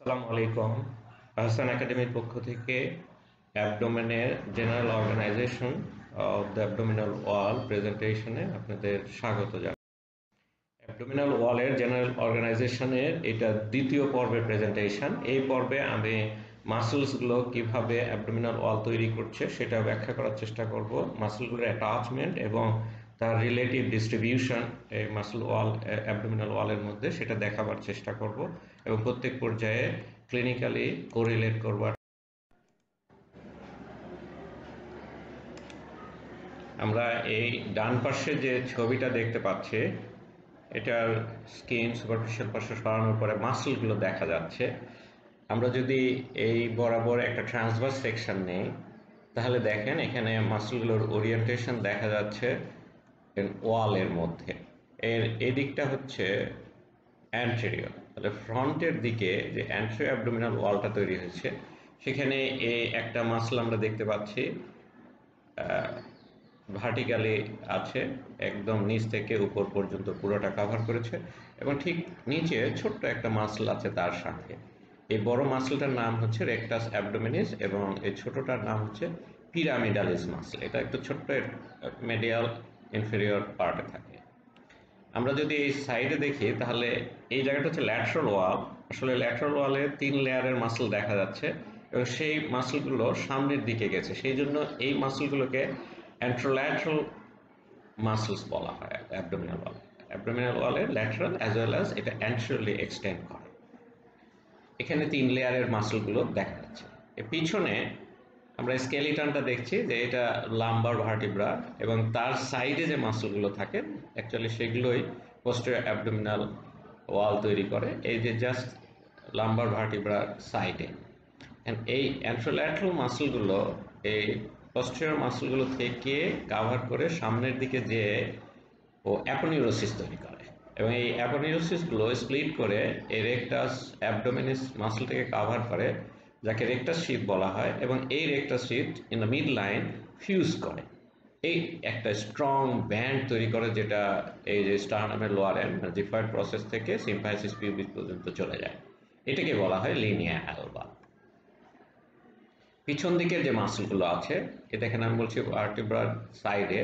আসসালামু আলাইকুম। আহসান একাডেমির পক্ষ থেকে অ্যাবডোমেনের general organisation of the abdominal wall প্রেজেন্টেশনে আপনাদের স্বাগত জানাই। অ্যাবডোমিনাল ওয়ালের জেনারেল অর্গানাইজেশনের এটা দ্বিতীয় পর্বের প্রেজেন্টেশন। এই পর্বে আমি মাসেলসগুলো কিভাবে অ্যাবডোমিনাল ওয়াল তৈরি করছে সেটা ব্যাখ্যা করার চেষ্টা করব। মাসেলগুলোর অ্যাটাচমেন্ট এবং তার রিলেটিভ ডিস্ট্রিবিউশন এই মাসল ওয়াল অ্যাবডোমিনাল ওয়ালের মধ্যে সেটা দেখাবার চেষ্টা করব এবং প্রত্যেক পর্যায়ে ক্লিনিক্যালি কোরিলেট করবার। আমরা এই ডান পাশে যে ছবিটা দেখতে পাচ্ছি এটার স্কিন সুপারফিশিয়াল পাশে সরানোর পরে মাসলগুলো দেখা যাচ্ছে। আমরা যদি এই বরাবর একটা ট্রান্সভার্স সেকশন নেই তাহলে দেখেন এখানে মাসলগুলোর ওরিয়েন্টেশন দেখা যাচ্ছে ওয়ালের মধ্যে। এর এদিকটা হচ্ছে অ্যান্টেরিয়র, তাহলে ফ্রন্টের দিকে যে অ্যান্টেরিয়র অ্যাবডোমিনাল ওয়ালটা তৈরি হয়েছে সেখানে এই একটা মাসল আমরা দেখতে পাচ্ছি ভার্টিক্যালি আছে, একদম নিচ থেকে উপর পর্যন্ত পুরোটা কভার করেছে এবং ঠিক নিচে ছোট্ট একটা মাসল আছে তার সাথে। এই বড় মাসলটার নাম হচ্ছে রেকটাস অ্যাবডোমিনিস এবং এই ছোটটার নাম হচ্ছে পিরামিডালিস মাসল। এটা একটু ছোট্ট মেডিয়াল ইনফেরিয়র পার্টে থাকে। আমরা যদি এই সাইডে দেখি তাহলে এই জায়গাটা হচ্ছে ল্যাটারাল ওয়াল। আসলে ল্যাটারাল ওয়ালে 3 লেয়ারের মাসল দেখা যাচ্ছে এবং সেই মাসলগুলো সামনের দিকে গেছে, সেই জন্য এই মাসলগুলোকে অ্যান্ট্রোল্যাটারাল মাসলস বলা হয় অ্যাবডোমিনাল ওয়াল। অ্যাবডোমিনাল ওয়ালের ল্যাটারাল অ্যাজ ওয়েল অ্যাজ এটা অ্যান্টেরিয়রলি এক্সটেন্ড করে। এখানে 3 লেয়ারের মাসলগুলো দেখা যাচ্ছে। এর পিছনে আমরা স্কেলিটনটা দেখছি যে এটা লাম্বার ভার্টিব্রা এবং তার সাইডে যে মাসলগুলো থাকে অ্যাকচুয়ালি সেগুলোই পোস্টেরিয়র অ্যাবডোমিনাল ওয়াল তৈরি করে, এই যে জাস্ট লাম্বার ভার্টিব্রার সাইডে। এই অ্যান্ট্রোল্যাটারাল মাসলগুলো এই পোস্টেরিয়র মাসলগুলো থেকে কাভার করে সামনের দিকে যেয়ে ও অ্যাপোনিউরোসিস তৈরি করে এবং এই অ্যাপোনিউরোসিসগুলো স্প্লিট করে এই রেকটাস অ্যাবডোমিনিস মাসলটাকে কাভার করে, যাকে রেকটাস শীথ বলা হয় এবং এই rectus sheath in the mid line fuse করে এই একটা স্ট্রং ব্যান্ড তৈরি করে, যেটা এই যে স্টারনামের লোয়ার এন্ড জিফয়েড প্রসেস থেকে সিম্পাইসিস পিউবিস পর্যন্ত চলে যায়। এটাকে বলা হয় লিনিয়া অ্যালবা। পিছন দিকের যে মাসলগুলো আছে এটা এখানে আমি বলছি ভার্টিব্রার সাইডে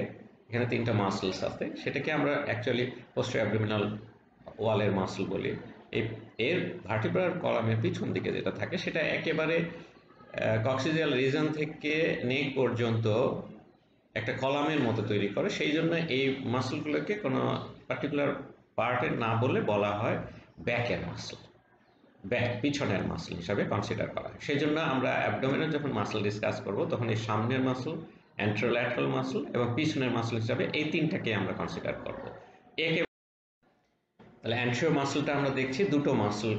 এখানে 3টা মাসলস আছে, সেটাকে আমরা অ্যাকচুয়ালি পোস্টেরিয়র অ্যাবডোমিনাল ওয়ালের মাসল বলি। এর ভার্টিব্রার কলামের পিছন দিকে যেটা থাকে সেটা একেবারে কক্সিজিয়াল রিজন থেকে নেক পর্যন্ত একটা কলামের মতো তৈরি করে, সেই জন্য এই মাসলগুলোকে কোনো পার্টিকুলার পার্টের না বলে বলা হয় ব্যাকের মাসল, ব্যাক পিছনের মাসল হিসাবে কনসিডার করা হয়। সেই জন্য আমরা অ্যাবডোমেনের যখন মাসল ডিসকাস করব তখন এই সামনের মাসল, অ্যান্ট্রোল্যাটারাল মাসল এবং পিছনের মাসল হিসাবে এই 3টাকে আমরা কনসিডার করব। একে তাহলে অ্যান্ট্রিয়র মাসলটা আমরা দেখছি দুটো মাসল,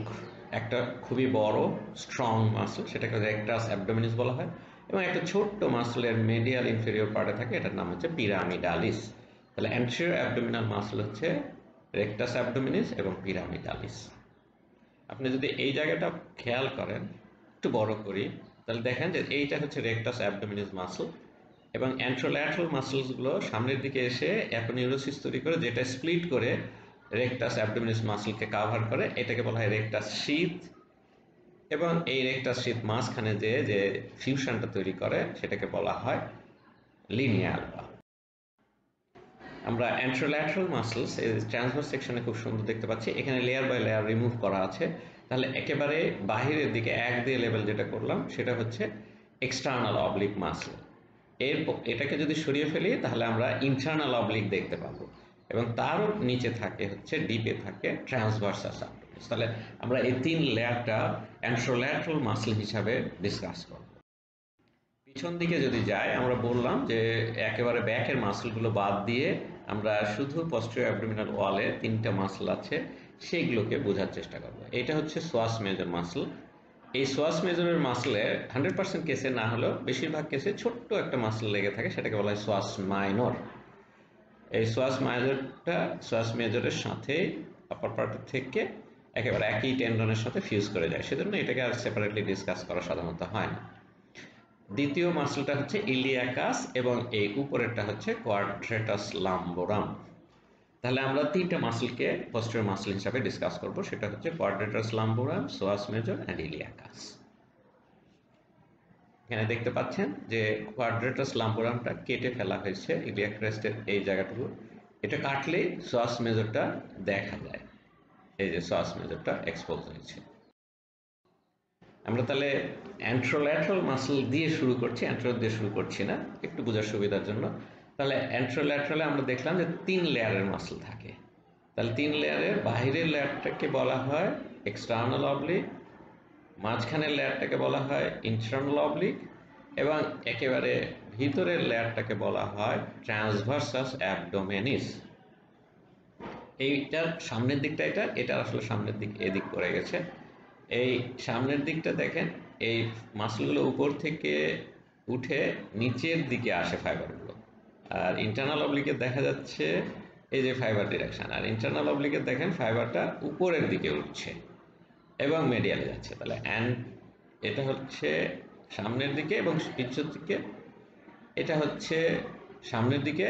একটা খুবই বড় স্ট্রং মাসল সেটাকে রেকটাস অ্যাবডোমিনিস বলা হয় এবং একটা ছোট্ট মাসলের মিডিয়াল ইনফেরিয়র পার্টে থাকে, এটার নাম হচ্ছে পিরামিডালিস। তাহলে অ্যান্ট্রিয়র অ্যাবডোমিনাল মাসল হচ্ছে রেকটাস অ্যাবডোমিনিস এবং পিরামিডালিস। আপনি যদি এই জায়গাটা খেয়াল করেন, একটু বড় করি, তাহলে দেখেন যে এইটা হচ্ছে রেকটাস অ্যাবডোমিনিস মাসল এবং অ্যান্ট্রোল্যাটারাল মাসলসগুলো সামনের দিকে এসে অ্যাপোনিউরোসিস তৈরি করে, যেটা স্প্লিট করে রেকটাস অ্যাবডোমিনিস মাসলকে কাভার করে, এটাকে বলা হয় রেকটাস শীথ। এবং এই রেকটাস শীথ মাঝখানে যে ফিউশনটা তৈরি করে সেটাকে বলা হয় লিনিয়া অ্যালবা। আমরা অ্যান্ট্রোল্যাটারাল মাসলস এই ট্রান্সভার্স সেকশনে খুব সুন্দর দেখতে পাচ্ছি, এখানে লেয়ার বাই লেয়ার রিমুভ করা আছে। তাহলে একেবারে বাহিরের দিকে এক দিয়ে লেভেল যেটা করলাম সেটা হচ্ছে এক্সটার্নাল অবলিক মাসল। এটাকে যদি সরিয়ে ফেলি তাহলে আমরা ইন্টারনাল অবলিক দেখতে পাবো এবং তারও নিচে থাকে হচ্ছে ডিপে থাকে ট্রান্সভার্সাস অ্যাবডোমিনিস। তাহলে আমরা এই 3 লেয়ারটা অ্যান্ট্রোল্যাটারাল মাসল হিসাবে ডিসকাস করব। পিছন দিকে যদি যাই আমরা বললাম যে একেবারে ব্যাকের মাসলগুলো বাদ দিয়ে আমরা শুধু পোস্টেরিয়র অ্যাবডোমিনাল ওয়ালে 3টা মাসল আছে সেগুলোকে বোঝার চেষ্টা করব। এটা হচ্ছে সোয়াস মেজর মাসল। এই সোয়াস মেজরের মাসলে 100% কেসে না হলেও বেশিরভাগ কেসে ছোট্ট একটা মাসল লেগে থাকে, সেটাকে বলা হয় সোয়াস মাইনর। এই সোয়াস মেজরের সাথে আপার পার্ট থেকে একেবারে একই টেন্ডনের সাথে ফিউজ করে যায়, সেজন্য এটাকে আর সেপারেটলি ডিসকাস করা সাধারণত হয় না। দ্বিতীয় মাসলটা হচ্ছে ইলিয়াকাস এবং এই উপরেরটা হচ্ছে কোয়াড্রেটাস লাম্বোরাম। তাহলে আমরা তিনটা মাসলকে পোস্টেরিয়র মাসল হিসাবে ডিসকাস করব, সেটা হচ্ছে কোয়াড্রেটাস লাম্বোরাম, সোয়াস মেজর অ্যান্ড ইলিয়াকাস। এখানে দেখতে পাচ্ছেন যে কোয়াড্রেটাস লাম্বোরামটা কেটে ফেলা হয়েছে ইলিয়াক ক্রেস্টের এই জায়গাটুকু। এটা কাটলে সোয়াস মেজরটা দেখা যায়, এই যে সোয়াস মেজরটা এক্সপোজ হয়েছে। আমরা তাহলে অ্যান্ট্রোল্যাটারাল মাসল দিয়ে শুরু করছি, অ্যান্ট্রোর দিয়ে শুরু করছি না, একটু বোঝার সুবিধার জন্য। তাহলে অ্যান্ট্রোল্যাটারালে আমরা দেখলাম যে 3 লেয়ারের মাসল থাকে। তাহলে 3 লেয়ারের বাইরের লেয়ারটাকে বলা হয় এক্সটার্নাল অবলিক, মাঝখানের লেয়ারটাকে বলা হয় ইন্টারনাল অবলিক, এবং একেবারে ভিতরের লেয়ারটাকে বলা হয় ট্রান্সভার্সাস অ্যাবডোমেনিস। এইটার সামনের দিকটা এটা আসলে সামনের দিক এদিক করে গেছে। এই সামনের দিকটা দেখেন, এই মাসলগুলো উপর থেকে উঠে নিচের দিকে আসে ফাইবারগুলো, আর ইন্টারনাল অবলিকে দেখা যাচ্ছে এই যে ফাইবার ডিরেকশন, আর ইন্টারনাল অবলিকে দেখেন ফাইবারটা উপরের দিকে উঠছে এবং মেডিয়ালে যাচ্ছে। তাহলে এটা হচ্ছে সামনের দিকে এবং পিছনের দিকে, এটা হচ্ছে সামনের দিকে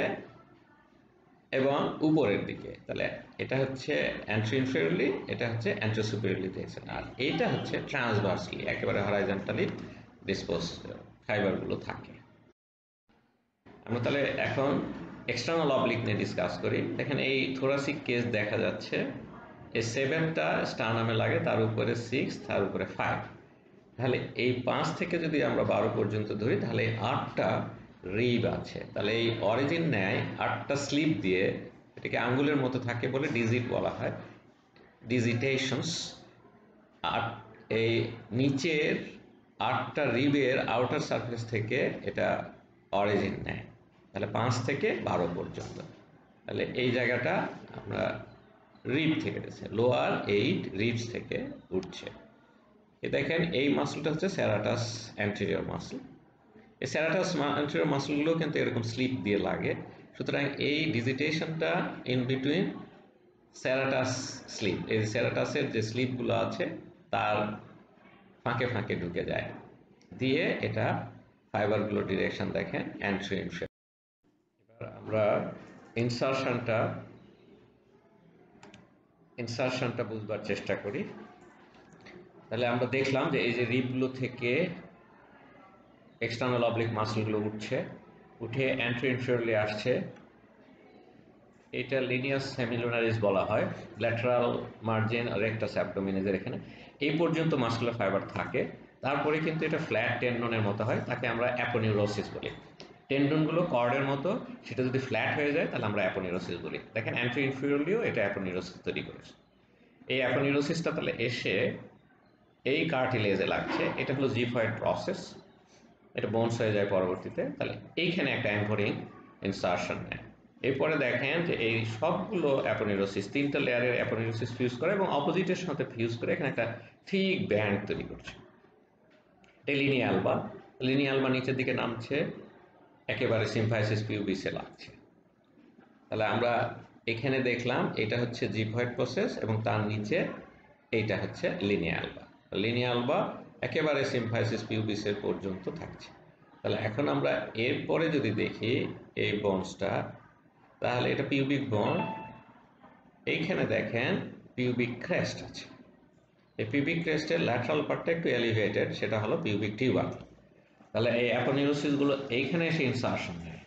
এবং উপরের দিকে। তাহলে এটা হচ্ছে অ্যান্ট্রো-ইনফেরিয়রলি, এটা হচ্ছে অ্যান্ট্রো-সুপিরিয়রলি ডিরেকশন, আর এইটা হচ্ছে ট্রান্সভার্সলি, একেবারে হরাইজন্টালি ডিসপোজ ফাইবারগুলো থাকে। আমরা তাহলে এখন এক্সটার্নাল অবলিক নিয়ে ডিসকাস করি। দেখেন এই থোরাসিক কেস দেখা যাচ্ছে, এই 7টা স্টারনামে লাগে, তার উপরে 6, তার উপরে 5। তাহলে এই 5 থেকে যদি আমরা 12 পর্যন্ত ধরি, তাহলে 8টা রিব আছে। তাহলে এই অরিজিন নেয় 8টা স্লিপ দিয়ে, এটাকে আঙ্গুলের মতো থাকে বলে ডিজিট বলা হয়, ডিজিটেশনস। আর এই নিচের 8টা রিবের আউটার সারফেস থেকে এটা অরিজিন নেয়। তাহলে 5 থেকে 12 পর্যন্ত। তাহলে এই জায়গাটা আমরা রিব থেকে দিচ্ছে, লোয়ার 8 রিবস থেকে উঠছে। দেখেন এই মাসলটা হচ্ছে সেরাটাস অ্যান্টেরিয়র মাসল। এই সেরাটাস অ্যান্টেরিয়র মাসলগুলো কিন্তু এরকম স্লিপ দিয়ে লাগে, সুতরাং এই ডিজিটেশনটা ইন বিটুইন সেরাটাস স্লিপ, এই সেরাটাসের যে স্লিপগুলো আছে তার ফাঁকে ফাঁকে ঢুকে যায়, দিয়ে এটা ফাইবারগুলো ডিরেকশন দেখেন অ্যান্ট্রো-ইনফেরিয়র। এবার আমরা ইনসারশনটা বুঝবার চেষ্টা করি। তাহলে আমরা দেখলাম যে এই যে রিবগুলো থেকে এক্সটার্নাল অবলিক মাসলগুলো উঠে অ্যান্ট্রো-ইনফেরিয়রলি আসছে, এটা লিনিয়াস সেমিলুনারিস বলা হয়, ল্যাটারাল মার্জিন রেকটাস অ্যাবডোমিনাসের এখানে এই পর্যন্ত মাসকুলার ফাইবার থাকে। তারপরে কিন্তু এটা ফ্ল্যাট টেন্ডনের মতো হয়, তাকে আমরা অ্যাপোনিউরোসিস বলি। টেন্ডনগুলো কর্ডের মতো, সেটা যদি ফ্ল্যাট হয়ে যায় তাহলে আমরা অ্যাপোনিউরোসিস বলি। দেখেন অ্যান্ট্রো-ইনফেরিয়রলিও এটা অ্যাপোনিউরোসিস তৈরি করেছে। এই অ্যাপোনিউরোসিসটা তাহলে এসে এই কার্টিলেজে লাগছে, এটা হলো জিফয়েড প্রসেস, এটা বোনস হয়ে যায় পরবর্তীতে। তাহলে এইখানে একটা অ্যাঙ্করিং ইনসারশন নেয়। এরপরে দেখেন যে এই সবগুলো অ্যাপোনিউরোসিস, 3টা লেয়ারের অ্যাপোনিউরোসিস ফিউজ করে এবং অপোজিটের সাথে ফিউজ করে এখানে একটা থিক ব্যান্ড তৈরি করছে। এটা লিনিয়ালবা নিচের দিকে নামছে, একেবারে সিম্ফাইসিস পিউবিসে লাগছে। তাহলে আমরা এখানে দেখলাম এটা হচ্ছে জিফয়েড প্রসেস এবং তার নিচে এইটা হচ্ছে লিনিয়ালবা একেবারে সিম্ফাইসিস পিউবিসের পর্যন্ত থাকছে। তাহলে এখন আমরা এরপরে যদি দেখি এই বোনসটা, তাহলে এটা পিউবিক বোন। এইখানে দেখেন পিউবিক ক্রেস্ট আছে, এই পিউবিক ক্রেস্টের ল্যাটারাল পার্টটা একটু এলিভেটেড, সেটা হলো পিউবিক টিউবারকুল। তাহলে এই অ্যাপোনিউরোসিসগুলো এইখানে এসে ইনসারশন নেয়।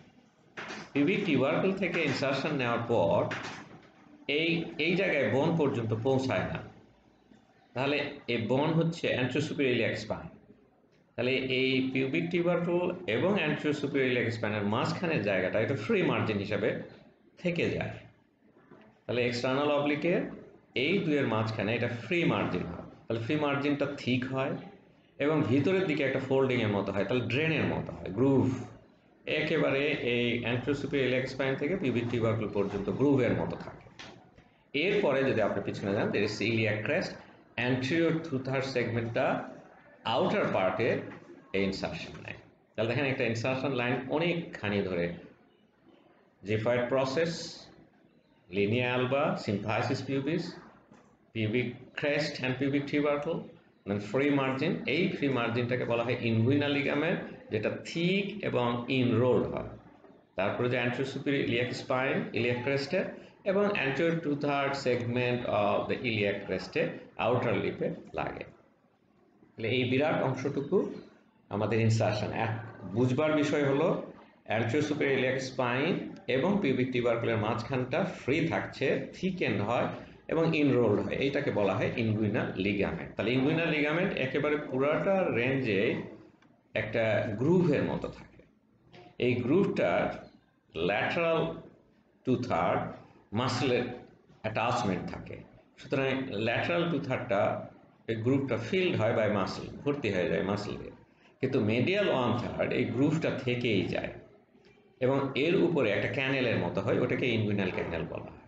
পিউবিক টিউবারকুল থেকে ইনসারশন নেওয়ার পর এই জায়গায় বোন পর্যন্ত পৌঁছায় না, তাহলে এই বোন হচ্ছে অ্যান্ট্রো-সুপিরিয়র ইলিয়াক স্পাইন। তাহলে এই পিউবিক টিউবারকুল এবং অ্যান্ট্রো-সুপিরিয়র ইলিয়াক স্পাইনের মাঝখানের জায়গাটা এটা ফ্রি মার্জিন হিসাবে থেকে যায়। তাহলে এক্সটার্নাল অবলিকে এই দুইয়ের মাঝখানে এটা ফ্রি মার্জিন হয়, তাহলে ফ্রি মার্জিনটা থিক হয় এবং ভিতরের দিকে একটা ফোল্ডিংয়ের মতো হয়, তাহলে ড্রেনের মতো হয়, গ্রুভ। একেবারে এই অ্যান্ট্রো-সুপিরিয়র ইলিয়াক স্পাইন থেকে পিউবিক টিউবারকুল পর্যন্ত গ্রুভের মতো থাকে। এরপরে যদি আপনি পিছনে যান, there is iliac crest, anterior থ্রুথার সেগমেন্টটা আউটার পার্টে এই ইনসারশন নেয়। তাহলে দেখেন একটা ইনসারশন লাইন অনেকখানি ধরে, xiphoid process, linea alba, symphysis pubis, pubic crest and pubic tubercle, free margin. এই ফ্রি মার্জিনটাকে বলা হয় ইনগুইনাল লিগামেন্ট, যেটা থিক এবং ইনরোলড হয়। তারপরে যে অ্যান্ট্রো-সুপিরিয়র ইলিয়াক স্পাইন, ইলিয়াক ক্রেস্টের এবং anterior two-third segment of the iliac crest-এ outer lip-এ লাগে। তাহলে এই বিরাট অংশটুকু আমাদের ইনসারশন। বুঝবার বিষয় হলো anterior superior iliac spine এবং pubic tubercle-এর মাঝখানটা ফ্রি থাকছে, থিকেন্ড হয় এবং ইনরোলড হয়, এইটাকে বলা হয় ইনগুইনাল লিগামেন্ট। তাহলে ইনগুইনাল লিগামেন্ট একেবারে পুরাটা রেঞ্জে একটা গ্রুভের মতো থাকে। এই গ্রুভটার ল্যাটারাল টু থার্ড মাসলের অ্যাটাচমেন্ট থাকে, সুতরাং ল্যাটারাল টু থার্ডটা এই গ্রুভটা ফিল্ড হয় বাই মাসল, ভর্তি হয়ে যায় মাসলে। কিন্তু মিডিয়াল ওয়ান থার্ড এই গ্রুভটা থেকেই যায় এবং এর উপরে একটা ক্যানেলের মতো হয়, ওটাকে ইনগুইনাল ক্যানেল বলা হয়।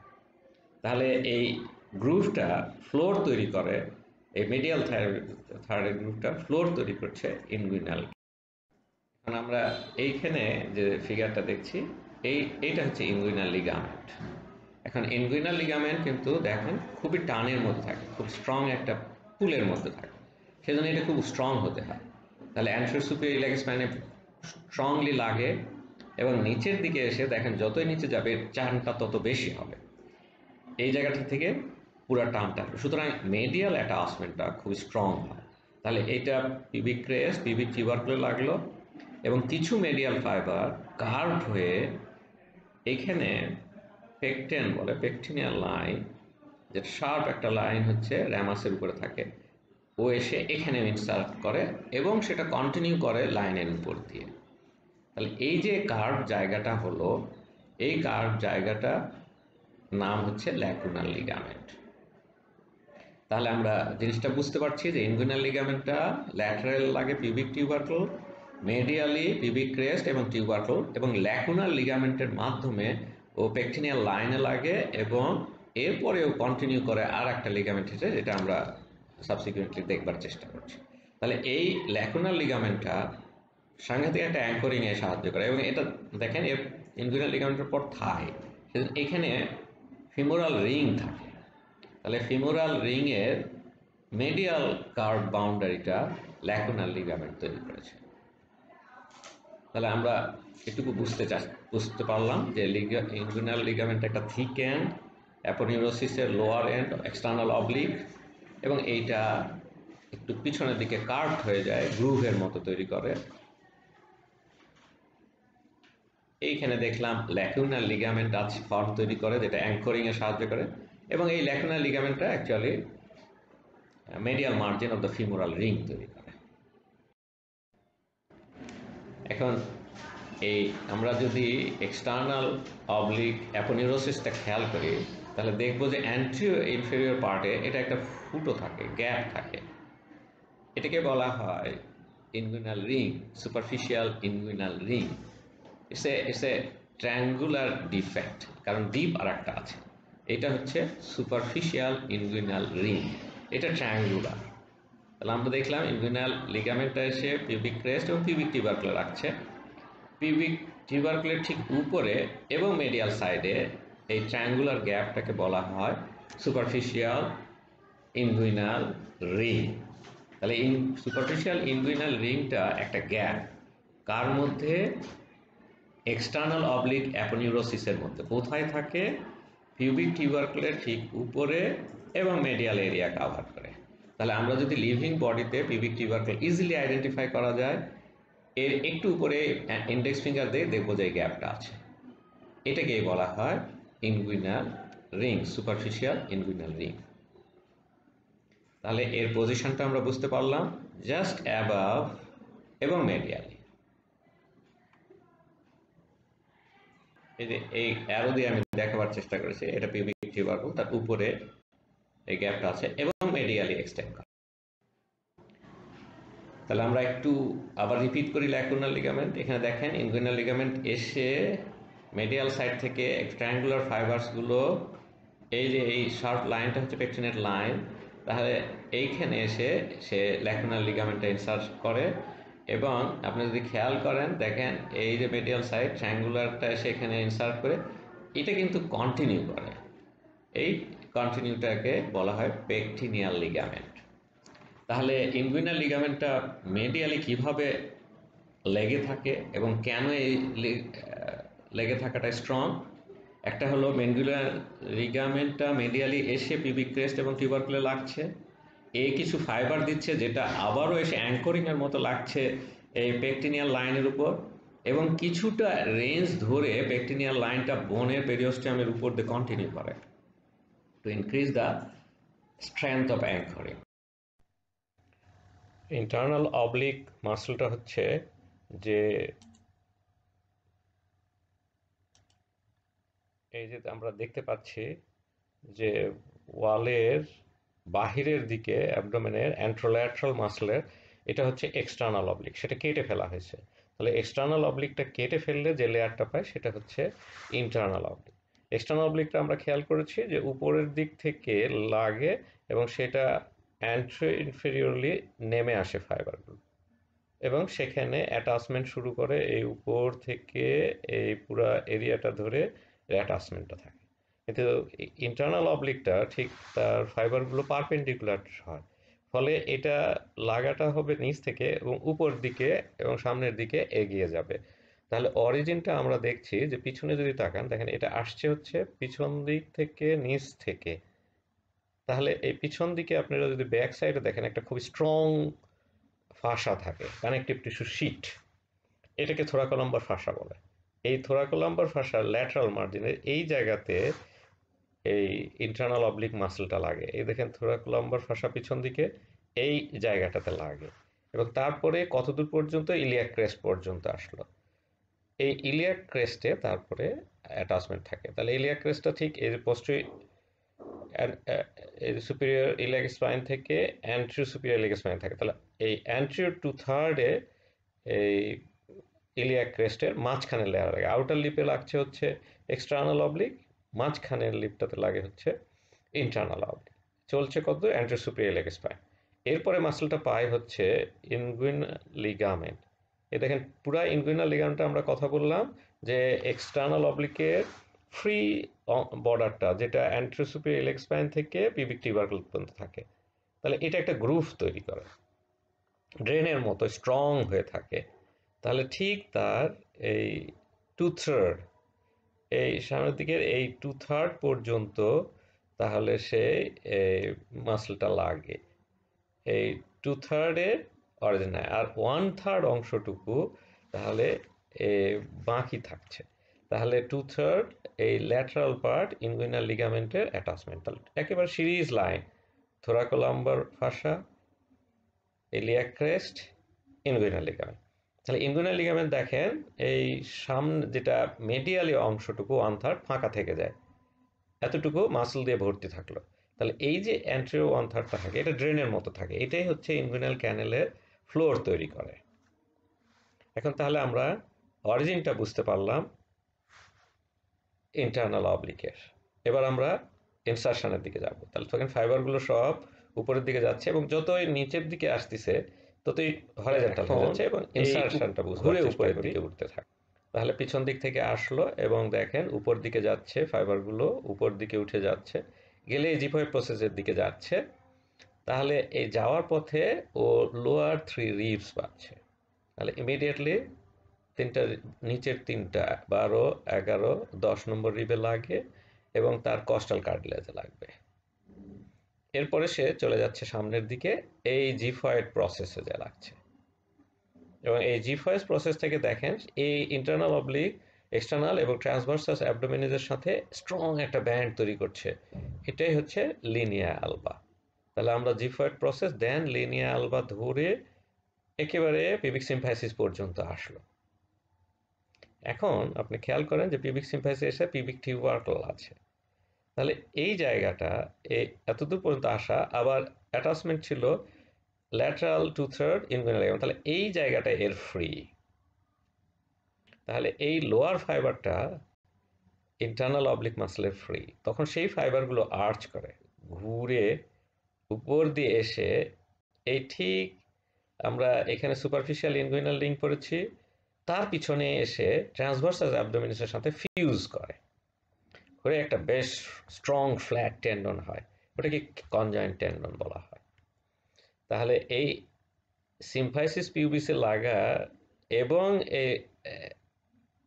তাহলে এই গ্রুভটা ফ্লোর তৈরি করে, এই মিডিয়াল থার্ডের গ্রুভটা ফ্লোর তৈরি করছে ইনগুইনাল। এখন আমরা এইখানে যে ফিগারটা দেখছি, এইটা হচ্ছে ইনগুইনাল লিগামেন্ট। এখন ইনগুইনাল লিগামেন্ট কিন্তু দেখেন খুবই টানের মধ্যে থাকে, খুব স্ট্রং একটা পুলের মধ্যে থাকে, সেজন্য এটা খুব স্ট্রং হতে হয়। তাহলে anterior superior iliac spine strongly লাগে এবং নিচের দিকে এসে দেখেন যতই নিচে যাবে টানটা তত বেশি হবে, এই জায়গাটা থেকে পুরো টানটা। সুতরাং মেডিয়াল অ্যাটাচমেন্টটা খুব স্ট্রং হয়। তাহলে এটা পিবিক ক্রেস্ট, পিবিক টিউবারকুলে লাগলো এবং কিছু মেডিয়াল ফাইবার কার্ভ হয়ে এখানে পেকটেন বলে, পেকটিনিয়াল লাইন, যেটা শার্প একটা লাইন হচ্ছে র্যামাসের উপরে থাকে, ও এসে এখানে ইনসার্ট করে এবং সেটা কন্টিনিউ করে লাইনের উপর দিয়ে। তাহলে এই যে কার্ভ জায়গাটা হলো, এই কার্ভ জায়গাটা নাম হচ্ছে ল্যাকুনাল লিগামেন্ট। তাহলে আমরা জিনিসটা বুঝতে পারছি যে ইনগুইনাল লিগামেন্টটা ল্যাটারাল লাগে পিউবিক টিউবারকুল, মেডিয়ালি পিউবিক ক্রেস্ট এবং টিউবারকুল, এবং ল্যাকুনাল লিগামেন্টের মাধ্যমে ও পেকটিনিয়াল লাইনে লাগে এবং এরপরেও কন্টিনিউ করে আর একটা লিগামেন্ট হিসেবে, যেটা আমরা সাবসিকুয়েন্টলি দেখবার চেষ্টা করছি। তাহলে এই ল্যাকুনাল লিগামেন্টটা সাংঘাতিক একটা অ্যাঙ্করিংয়ে সাহায্য করে এবং এটা দেখেন এর ইনগুইনাল লিগামেন্টের পর থাই, এখানে ফিমোরাল রিং থাকে। তাহলে ফিমোরাল রিংয়ের মেডিয়াল কার্ভ বাউন্ডারিটা ল্যাকুনাল লিগামেন্ট তৈরি করেছে। তাহলে আমরা এটুকু বুঝতে পারলাম যে ইনগুইনাল লিগামেন্ট একটা থিক এন্ড, অ্যাপোনিউরোসিসের লোয়ার এন্ড, এক্সটার্নাল অবলিক, এবং এইটা একটু পিছনের দিকে কার্ভড হয়ে যায়, গ্রুভের মতো তৈরি করে। এইখানে দেখলাম ল্যাকুনাল লিগামেন্ট আছে, ফর্ম তৈরি করে, যেটা অ্যাঙ্করিংয়ে সাহায্য করে, এবং এই ল্যাকুনাল লিগামেন্টটা actually medial margin of the femoral ring তৈরি করে। এখন এই আমরা যদি এক্সটার্নাল অবলিক অ্যাপোনিউরোসিসটা খেয়াল করি, তাহলে দেখবো যে অ্যান্টিরিয়র ইনফেরিয়র পার্টে এটা একটা ফুটো থাকে, গ্যাপ থাকে, এটাকে বলা হয় inguinal ring, superficial inguinal ring. It's a triangular defect, কারণ ডিপ আর একটা আছে, এটা হচ্ছে সুপারফিশিয়াল ইনগুইনাল রিং, এটা ট্রায়াঙ্গুলার। তাহলে আমরা দেখলাম ইনগুইনাল লিগামেন্টটা এসে পিউবিক ক্রেস্ট এবং পিউবিক টিউবারকুলে রাখছে, পিউবিক টিউবারকুলের ঠিক উপরে এবং মেডিয়াল সাইডে এই ট্রায়াঙ্গুলার গ্যাপটাকে বলা হয় সুপারফিশিয়াল ইনগুইনাল রিং। তাহলে সুপারফিশিয়াল ইনগুইনাল রিংটা একটা গ্যাপ, কার মধ্যে? এক্সটার্নাল অবলিক অ্যাপোনিউরোসিসের মধ্যে। কোথায় থাকে? পিউবিক টিউবারকুলের ঠিক উপরে এবং মেডিয়াল এরিয়া কভার করে। তাহলে আমরা যদি লিভিং বডিতে পিউবিক টিউবারকুল ইজিলি আইডেন্টিফাই করা যায়, এর একটু উপরে ইন্ডেক্স ফিঙ্গার দিয়ে দেখবো যে গ্যাপটা আছে, এটাকেই বলা হয় inguinal ring, superficial inguinal ring. তাহলে এর পজিশনটা আমরা বুঝতে পারলাম, জাস্ট অ্যাবাভ এবং মেডিয়ালি। এই অ্যারো দিয়ে আমি দেখাবার চেষ্টা করেছি, এটা পিউবিক টিউবারকুল, তার উপরে এই গ্যাপটা আছে এবং মেডিয়ালি এক্সটেন্ড করে। তাহলে আমরা একটু আবার রিপিট করি ল্যাকুনাল লিগামেন্ট। এখানে দেখেন ইনগুইনাল লিগামেন্ট এসে মেডিয়াল সাইড থেকে ট্রায়াঙ্গুলার ফাইবারসগুলো, এই যে এই শার্প লাইনটা হচ্ছে পেকটিনেট লাইন, তাহলে এইখানে এসে সে ল্যাকুনাল লিগামেন্টটা ইনসার্ট করে এবং আপনি যদি খেয়াল করেন দেখেন এই যে মেডিয়াল সাইড ট্রায়াঙ্গুলারটা এসে এখানে ইনসার্ট করে, এটা কিন্তু কন্টিনিউ করে, এই কন্টিনিউটাকে বলা হয় পেকটিনিয়াল লিগামেন্ট। তাহলে ইনগুইনাল লিগামেন্টটা মেডিয়ালি কিভাবে লেগে থাকে এবং কেন এই লেগে থাকাটা স্ট্রং, একটা হলো মেডুলার লিগামেন্টটা মিডিয়ালি এসে পিউবিক ক্রেস্ট এবং টিউবারকুলে লাগছে, কিছু ফাইবার দিচ্ছে যেটা আবারও এসে অ্যাঙ্করিং এর মতো লাগছে এই পেকটিনিয়াল লাইনের উপর, এবং কিছুটা রেঞ্জ ধরে পেকটিনিয়াল লাইনটা বোনের পেরিওস্টিয়ামের উপর দিয়ে কন্টিনিউ করে to increase the strength of anchoring. Internal oblique মাসলটা হচ্ছে যে এই যে আমরা দেখতে পাচ্ছি যে ওয়ালের বাহিরের দিকে অ্যাবডোমেনের অ্যান্ট্রোল্যাট্রাল মাসলের, এটা হচ্ছে এক্সটার্নাল অবলিক, সেটা কেটে ফেলা হয়েছে। তাহলে এক্সটার্নাল অবলিকটা কেটে ফেললে যে লেয়ারটা পায় সেটা হচ্ছে ইন্টারনাল অবলিক। এক্সটার্নাল অবলিকটা আমরা খেয়াল করেছি যে উপরের দিক থেকে লাগে এবং সেটা অ্যান্ট্রো ইনফেরিয়রলি নেমে আসে ফাইবারগুলো, এবং সেখানে অ্যাটাচমেন্ট শুরু করে এই উপর থেকে এই পুরো এরিয়াটা ধরে অ্যাটাচমেন্টটা থাকে। কিন্তু ইন্টারনাল অবলিকটা ঠিক তার ফাইবারগুলো পারপেন্ডিকুলার হয়, ফলে এটা লাগাটা হবে নিচ থেকে এবং উপর দিকে এবং সামনের দিকে এগিয়ে যাবে। তাহলে অরিজিনটা আমরা দেখছি যে পিছনে যদি তাকান দেখেন এটা আসছে হচ্ছে পিছন দিক থেকে নিচ থেকে। তাহলে এই পিছন দিকে আপনারা যদি ব্যাক সাইডে দেখেন একটা খুব স্ট্রং ফাসা থাকে, কানেকটিভ টিস্যু শীট, এটাকে থোরাকোলাম্বার ফাসা বলে। এই থোরাকোলাম্বার ফাসার ল্যাটারাল মার্জিনের এই জায়গাতে এই ইন্টারনাল অবলিক মাসলটা লাগে। এই দেখেন থোরাকোলাম্বার ফাসা পিছন দিকে এই জায়গাটাতে লাগে, এবং তারপরে কতদূর পর্যন্ত ইলিয়াক ক্রেস্ট পর্যন্ত আসলো। এই ইলিয়াক ক্রেস্টে তারপরে অ্যাটাচমেন্ট থাকে। তাহলে ইলিয়াক ক্রেস্টটা ঠিক এই সুপিরিয়র ইলিয়াক স্পাইন থেকে অ্যান্ট্রিও সুপিরিয়র ইলিয়াক স্পাইন থাকে। তাহলে এই অ্যান্ট্রিয়র 2/3 এই ইলিয়াক ক্রেস্টের মাঝখানে লেয়ার লাগে। আউটার লিপে লাগছে হচ্ছে এক্সটার্নাল অবলিক, মাঝখানের লিপটাতে লাগে হচ্ছে ইন্টারনাল অবলিক। চলছে কত অ্যান্ট্রিও সুপিরিয়র ইলিয়াক স্পাইন। এরপরে মাসলটা পায় হচ্ছে ইনগুইনাল লিগামেন্ট। এ দেখেন পুরা ইনগুইনাল লিগামেন্টটা আমরা কথা বললাম যে এক্সটার্নাল অবলিকের ফ্রি বর্ডারটা যেটা অ্যান্ট্রিও সুপিরিয়র ইলিয়াক স্পাইন থেকে পিউবিক টিউবারকুল পর্যন্ত থাকে। তাহলে এটা একটা গ্রুভ তৈরি করে, ড্রেনের মতো স্ট্রং হয়ে থাকে। তাহলে ঠিক তার এই 2/3 এই সামনের দিকের এই 2/3 পর্যন্ত তাহলে সে মাসলটা লাগে এই 2/3 অরিজিনাল, আর 1/3 অংশটুকু তাহলে বাকি থাকছে। তাহলে 2/3 এই ল্যাটারাল পার্ট ইনগুইনাল লিগামেন্টের অ্যাটাচমেন্ট। তাহলে একেবারে series line thoracolumbar ফাসা, iliac crest, inguinal ligament. তাহলে ইনগুইনাল লিগামেন্ট দেখেন এই সামনে যেটা মেডিয়ালি অংশটুকু 1/3 ফাঁকা থেকে যায়, এতটুকু মাসল দিয়ে ভর্তি থাকলো। তাহলে এই যে অ্যান্টেরিয়র 1/3টা থাকে এটা ড্রেনের মতো থাকে, এটাই হচ্ছে ইনগুইনাল ক্যানেলের ফ্লোর তৈরি করে। এখন তাহলে আমরা অরিজিনটা বুঝতে পারলাম ইন্টারনাল অবলিকের। এবার আমরা ইনসারশনের দিকে যাব। তাহলে তখন ফাইবারগুলো সব উপরের দিকে যাচ্ছে এবং যতই নিচের দিকে আসতেছে ততই হরাইজন্টাল হয়ে যাচ্ছে এবং ইনসারশনটা ঘুরে উপরের দিকে উঠতে থাকে। তাহলে পিছন দিক থেকে আসলো এবং দেখেন উপর দিকে যাচ্ছে, ফাইবারগুলো উপর দিকে উঠে যাচ্ছে, গেলে জিফয়েড প্রসেসের দিকে যাচ্ছে। তাহলে এই যাওয়ার পথে ও লোয়ার 3 রিবস পাচ্ছে। তাহলে ইমিডিয়েটলি তিনটা নিচের তিনটা 12, 11, 10 নম্বর রিবে লাগে এবং তার কস্টাল কার্টিলেজে লাগবে। এরপরে সে চলে যাচ্ছে সামনের দিকে এই জিফয়েড প্রসেসে যা লাগছে, এবং এই জিফয়েড প্রসেস থেকে দেখেন এই ইন্টারনাল অবলিক এক্সটার্নাল এবং ট্রান্সভার্সাস অ্যাবডোমিনিসের সাথে স্ট্রং একটা ব্যান্ড তৈরি করছে, এটাই হচ্ছে লিনিয়া আলবা। তাহলে আমরা জিফয়েড প্রসেস দেন লিনিয়া আলবা ধরে একেবারে পিউবিক সিম্ফাইসিস পর্যন্ত আসলো। এখন আপনি খেয়াল করেন যে পিউবিক সিম্ফাইসিস এসে পিউবিক টিউবারকুল আছে। তাহলে এই জায়গাটা এতদূর পর্যন্ত আসা, আবার অ্যাটাচমেন্ট ছিল ল্যাটারাল 2/3 ইনগুইনাল লিগামেন্ট। তাহলে এই জায়গাটা এর ফ্রি। তাহলে এই লোয়ার ফাইবারটা ইন্টারনাল অবলিক মাসলের ফ্রি। তখন সেই ফাইবারগুলো আর্চ করে ঘুরে উপর দিয়ে এসে এই ঠিক আমরা এখানে সুপারফিশিয়াল ইনগুইনাল লিঙ্ক পড়েছি, তার পিছনে এসে ট্রান্সভার্সাস অ্যাবডোমিনিসের সাথে ফিউজ করে করে একটা বেশ স্ট্রং ফ্ল্যাট টেন্ডন হয়, ওটাকে কনজয়েন্ট টেন্ডন বলা হয়। তাহলে এই সিম্ফাইসিস পিউবিসে লাগা এবং এই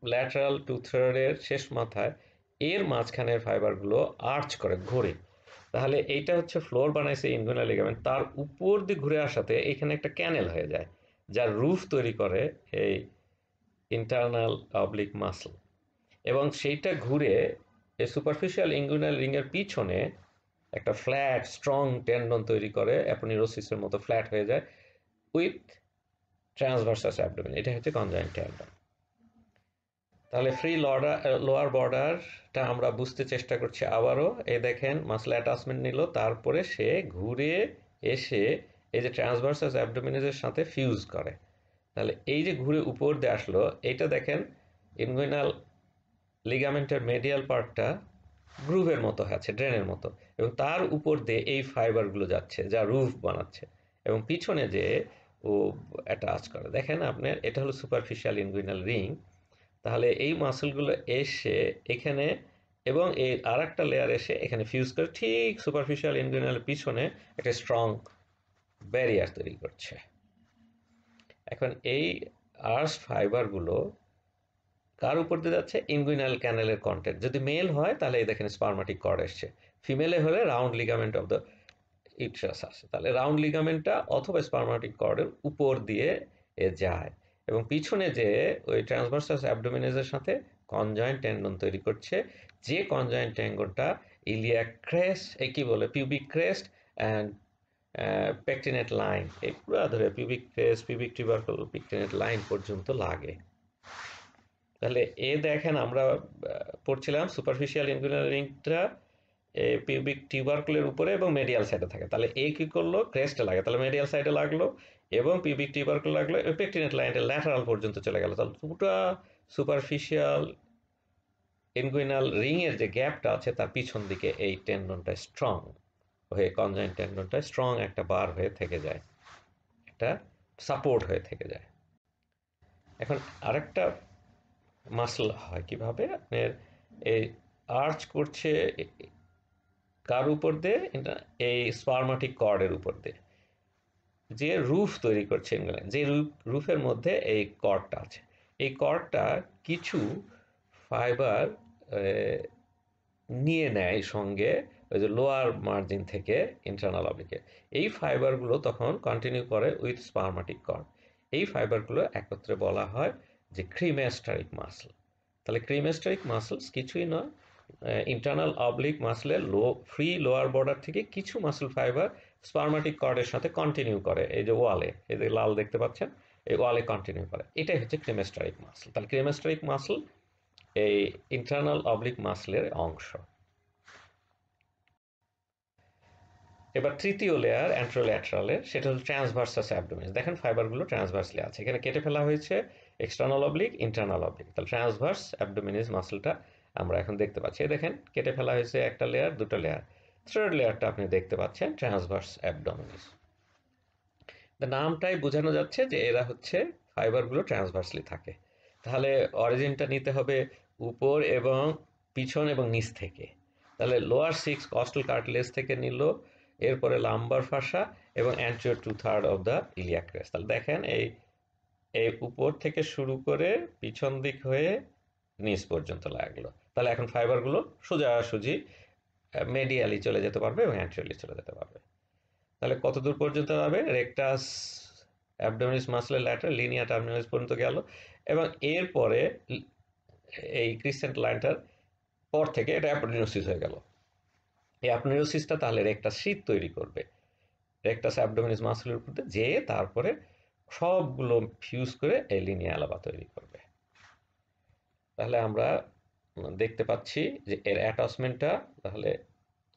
ল্যাটারাল 2/3 শেষ মাথায় এর মাঝখানের ফাইবারগুলো আর্চ করে, ঘোরে। তাহলে এইটা হচ্ছে ফ্লোর বানাইছে ইনগুইনাল লিগামেন্ট, তার উপর দিয়ে ঘুরে আসাতে এখানে একটা ক্যানেল হয়ে যায়, যার রুফ তৈরি করে এই ইন্টারনাল অবলিক মাসল। এবং সেইটা ঘুরে এই সুপারফিশিয়াল ইনগুইনাল রিংয়ের পিছনে একটা ফ্ল্যাট স্ট্রং টেন্ডন তৈরি করে, অ্যাপোনিউরোসিসের মতো ফ্ল্যাট হয়ে যায় উইথ ট্রান্সভার্সাস অ্যাবডোমেন। এটা হচ্ছে কনজয়েন্ট টেন্ডন। তাহলে ফ্রি লোয়ার বর্ডারটা আমরা বুঝতে চেষ্টা করছি আবারও। এই দেখেন মাসল অ্যাটাচমেন্ট নিল, তারপরে সে ঘুরে এসে এই যে ট্রান্সভার্সাস অ্যাবডোমিনাসের সাথে ফিউজ করে। তাহলে এই যে ঘুরে উপর দিয়ে আসলো, এইটা দেখেন ইনগুইনাল লিগামেন্টের মেডিয়াল পার্টটা গ্রুভের মতো আছে, ড্রেনের মতো, এবং তার উপর দিয়ে এই ফাইবারগুলো যাচ্ছে যা রুফ বানাচ্ছে, এবং পিছনে যে ও অ্যাটাচ করে। দেখেন আপনার এটা হলো সুপারফিশিয়াল ইনগুইনাল রিং। তাহলে এই মাসলগুলো এসে এখানে, এবং এই আর একটা লেয়ার এসে এখানে ফিউজ করে ঠিক সুপারফিশিয়াল ইনগুইনালের পিছনে একটা স্ট্রং ব্যারিয়ার তৈরি করছে। এখন এই আর্স ফাইবারগুলো কার উপর দিয়ে যাচ্ছে? ইনগুইনাল ক্যানেলের কন্টেন্ট। যদি মেল হয় তাহলে এই দেখেন স্পারমাটিক কর্ড এসছে, ফিমেলে হলে round ligament of the uterus আসে। তাহলে রাউন্ড লিগামেন্টটা অথবা স্পারমাটিক কর্ডের উপর দিয়ে এ যায়, এবং পিছনে যে ওই ট্রান্সভার্সাস অ্যাবডোমিনাসের সাথে কনজয়েন্ট টেন্ডন তৈরি করছে, যে কনজয়েন্ট টেন্ডনটা ইলিয়াক ক্রেস্ট, কি বলে, pubic crest and pectinate line, এই পুরো ধরে pubic crest, pubic tubercle, pectinate line পর্যন্ত লাগে। তাহলে এ দেখেন আমরা পড়ছিলাম সুপারফিশিয়াল ইনগুইনাল রিংটা পিউবিক টিউবারকুলের উপরে এবং মেডিয়াল সাইডে থাকে। তাহলে এ কি করলো? ক্রেস্টে লাগে, তাহলে মেডিয়াল সাইডে লাগলো, এবং পিউবিক টিউবারকুল লাগলো, পেকটিনেট লাইনের ল্যাটারাল পর্যন্ত চলে গেল। তাহলে পুরো সুপারফিশিয়াল ইনগুইনাল রিং এর যে গ্যাপটা আছে তার পিছন দিকে এই টেন্ডনটা স্ট্রং হয়ে, কনজয়েন্ট টেন্ডনটা স্ট্রং একটা বার হয়ে থেকে যায়, একটা সাপোর্ট হয়ে থেকে যায়। এখন আরেকটা মাসল হয় কিভাবে? আপনার এই আর্চ করছে কার উপর দিয়ে? এই স্পারমাটিক কর্ডের উপর দিয়ে, যে রুফ তৈরি করছে ইংল্যান্ড, যে রুফের মধ্যে এই কর্ডটা আছে। এই কর্ডটা কিছু ফাইবার নিয়ে নেয় সঙ্গে ওই যে লোয়ার মার্জিন থেকে ইন্টারনাল অবলিকে। এই ফাইবারগুলো তখন কন্টিনিউ করে উইথ স্পারমাটিক কর্ড। এই ফাইবারগুলো একত্রে বলা হয় যে ক্রিমেস্টারিক মাসল। তাহলে ক্রিমেস্টারিক মাসলস কিছুই নয়, ইন্টারনাল অবলিক মাসলের ফ্রি লোয়ার বর্ডার থেকে কিছু মাসল ফাইবার স্পারমাটিক কর্ডের সাথে কন্টিনিউ করে, এই যে ওয়ালে, এই যে লাল দেখতে পাচ্ছেন, এই ওয়ালে কন্টিনিউ করে, এটাই হচ্ছে ক্রিমেস্টারিক মাসল। তাহলে ক্রিমেস্টারিক মাসল এই ইন্টারনাল অবলিক মাসলের অংশ। এবার তৃতীয় লেয়ার অ্যান্ট্রোল্যাট্রালের, সেটা হল ট্রান্সভার্সাস অ্যাবডোমিনাস। দেখেন ফাইবারগুলো ট্রান্সভার্সলি আছে, এখানে কেটে ফেলা হয়েছে এক্সটার্নাল অবলিক, ইন্টারনাল অবলিক। তাহলে ট্রান্সভার্স অ্যাবডোমিনাস মাসলটা আমরা এখন দেখতে পাচ্ছি। দেখেন কেটে ফেলা হয়েছে একটা লেয়ার, দুটো লেয়ার, থার্ড লেয়ারটা আপনি দেখতে পাচ্ছেন ট্রান্সভার্স অ্যাবডোমিনাস। নামটাই বোঝানো যাচ্ছে যে এরা হচ্ছে ফাইবারগুলো ট্রান্সভার্সলি থাকে। তাহলে অরিজিনটা নিতে হবে উপর এবং পিছন এবং নিচ থেকে। তাহলে লোয়ার 6 কস্টাল কার্টিলেজ থেকে নিল, এরপরে লাম্বার ফাসা এবং anterior 2/3 of the iliac crest. তাহলে দেখেন এই এই উপর থেকে শুরু করে পিছন দিক হয়ে নিচ পর্যন্ত লাগলো। তাহলে এখন ফাইবারগুলো সোজাসুজি মেডিয়ালি চলে যেতে পারবে এবং অ্যান্টেরিয়রলি চলে যেতে পারবে। তাহলে কত দূর পর্যন্ত যাবে? রেকটাস অ্যাবডোমিনাস মাসলের ল্যাটারাল লিনিয়া টার্মিনালিস পর্যন্ত গেল, এবং এরপরে এই ক্রিসেন্ট লাইনটার পর থেকে এটা অ্যাপোনিউরোসিস হয়ে গেল। এই অ্যাপোনিউরোসিসটা তাহলে রেকটাস শীট তৈরি করবে রেকটাস অ্যাবডোমিনাস মাসলের উপর দিয়ে, যে তারপরে সবগুলো ফিউজ করে এই লিনিয়া অ্যালাবা তৈরি করবে। তাহলে আমরা দেখতে পাচ্ছি যে এর অ্যাটাচমেন্টটা, তাহলে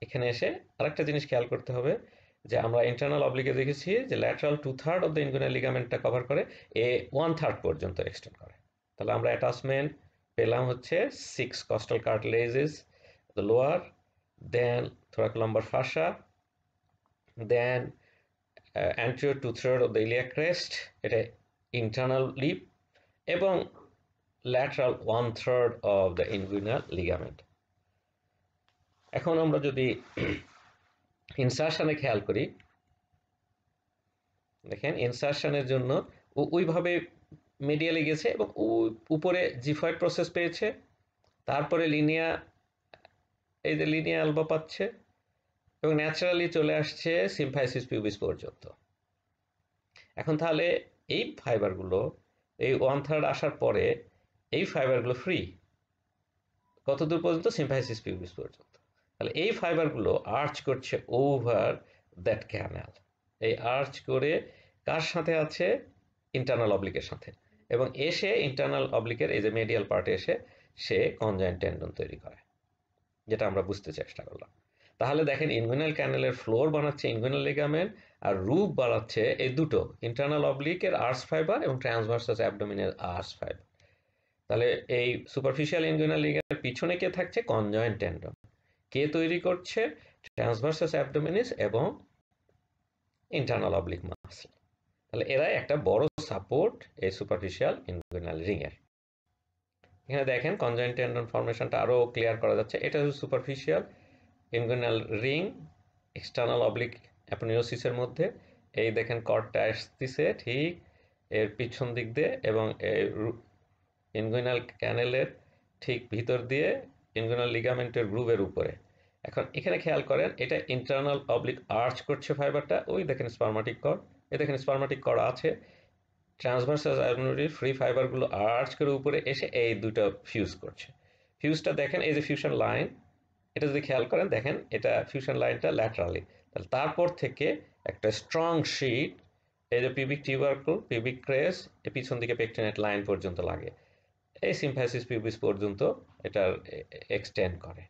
এখানে এসে আরেকটা জিনিস খেয়াল করতে হবে যে আমরা ইন্টারনাল অবলিকে দেখেছি যে ল্যাটারাল 2/3 অফ দ্য ইনগুইনাল লিগামেন্টটা কভার করে, এ 1/3 পর্যন্ত এক্সটেন্ড করে। তাহলে আমরা অ্যাটাচমেন্ট পেলাম হচ্ছে 6 costal cartilages, the lower, then thoracolumbar fascia, then anterior 2/3 of the iliac crest, এটা ইন্টারনাল লিপ, এবং lateral 1/3 of the inguinal ligament। এখন আমরা যদি ইনসারশনে খেয়াল করি, দেখেন ইনসারশনের জন্য ওইভাবে মিডিয়ালে গেছে এবং উপরে জিফয়েড প্রসেস পেয়েছে, তারপরে লিনিয়া এই যে লিনিয়া অ্যালবা পাচ্ছে এবং ন্যাচারালি চলে আসছে সিম্ফাইসিস পিউবিস পর্যন্ত। এখন তাহলে এই ফাইবারগুলো এই 1/3 আসার পরে এই ফাইবারগুলো ফ্রি কতদূর পর্যন্ত? সিম্ফাইসিস পিউবিস পর্যন্ত। তাহলে এই ফাইবারগুলো আর্চ করছে ওভার দ্যাট ক্যানাল, এই আর্চ করে কার সাথে আছে? ইন্টারনাল অবলিকের সাথে, এবং এসে ইন্টারনাল অবলিকের এই যে মিডিয়াল পার্টে এসে সে কনজয়েন্ট টেন্ডন তৈরি করে, যেটা আমরা বুঝতে চেষ্টা করলাম। তাহলে দেখেন ইনগুইনাল ক্যানেলের ফ্লোর বানাচ্ছে ইনগুইনাল লিগামেন্ট, আর রুফ বানাচ্ছে এই দুটো ইন্টারনাল অবলিকের আর্চ ফাইবার এবং ট্রান্সভার্সাস অ্যাবডোমিনের আর্চ ফাইবার। তাহলে এই সুপারফিশিয়াল ইনগুইনাল লিগামেন্টের পিছনে কে থাকছে? Conjoined tendon. কে তৈরি করছে? ট্রান্সভার্সাস অ্যাবডোমিনিস এবং ইন্টারনাল অবলিক মাসল। তাহলে এরাই একটা বড় সাপোর্ট এই সুপারফিশিয়াল ইনগুইনাল রিং এর। এখানে দেখেন কনজয়েন্ট টেন্ডন ফর্মেশনটা আরো ক্লিয়ার করা যাচ্ছে। এটা হচ্ছে superficial inguinal ring external oblique অ্যাপোনিওসিসের মধ্যে। এই দেখেন কর্ডটা আসতেছে ঠিক এর পিছন দিক দিয়ে এবং ইনগুইনাল ক্যানেলের ঠিক ভিতর দিয়ে ইনগুইনাল লিগামেন্টের গ্রুভের উপরে। এখন এখানে খেয়াল করেন এটা ইন্টারনাল অবলিক আর্চ করছে ফাইবারটা, ওই দেখেন স্পারমাটিক কর্ড, এই দেখেন স্পারমাটিক কর্ড আছে, ট্রান্সভার্সাস অ্যাবডোমিনাল ফ্রি ফাইবারগুলো আর্চ করে উপরে এসে এই দুটো ফিউজ করছে। ফিউজটা দেখেন এই যে ফিউশন লাইন, এটা যদি খেয়াল করেন দেখেন এটা ফিউশন লাইনটা ল্যাটারালি। তাহলে তারপর থেকে একটা স্ট্রং শিট এই যে পিউবিক টিউবারকুল, পিউবিক ক্রেস, পিছন দিকে পেকটিনেট লাইন পর্যন্ত লাগে, এই সিম্ফাইসিস পিউবিস পর্যন্ত এটার এক্সটেন্ড করে।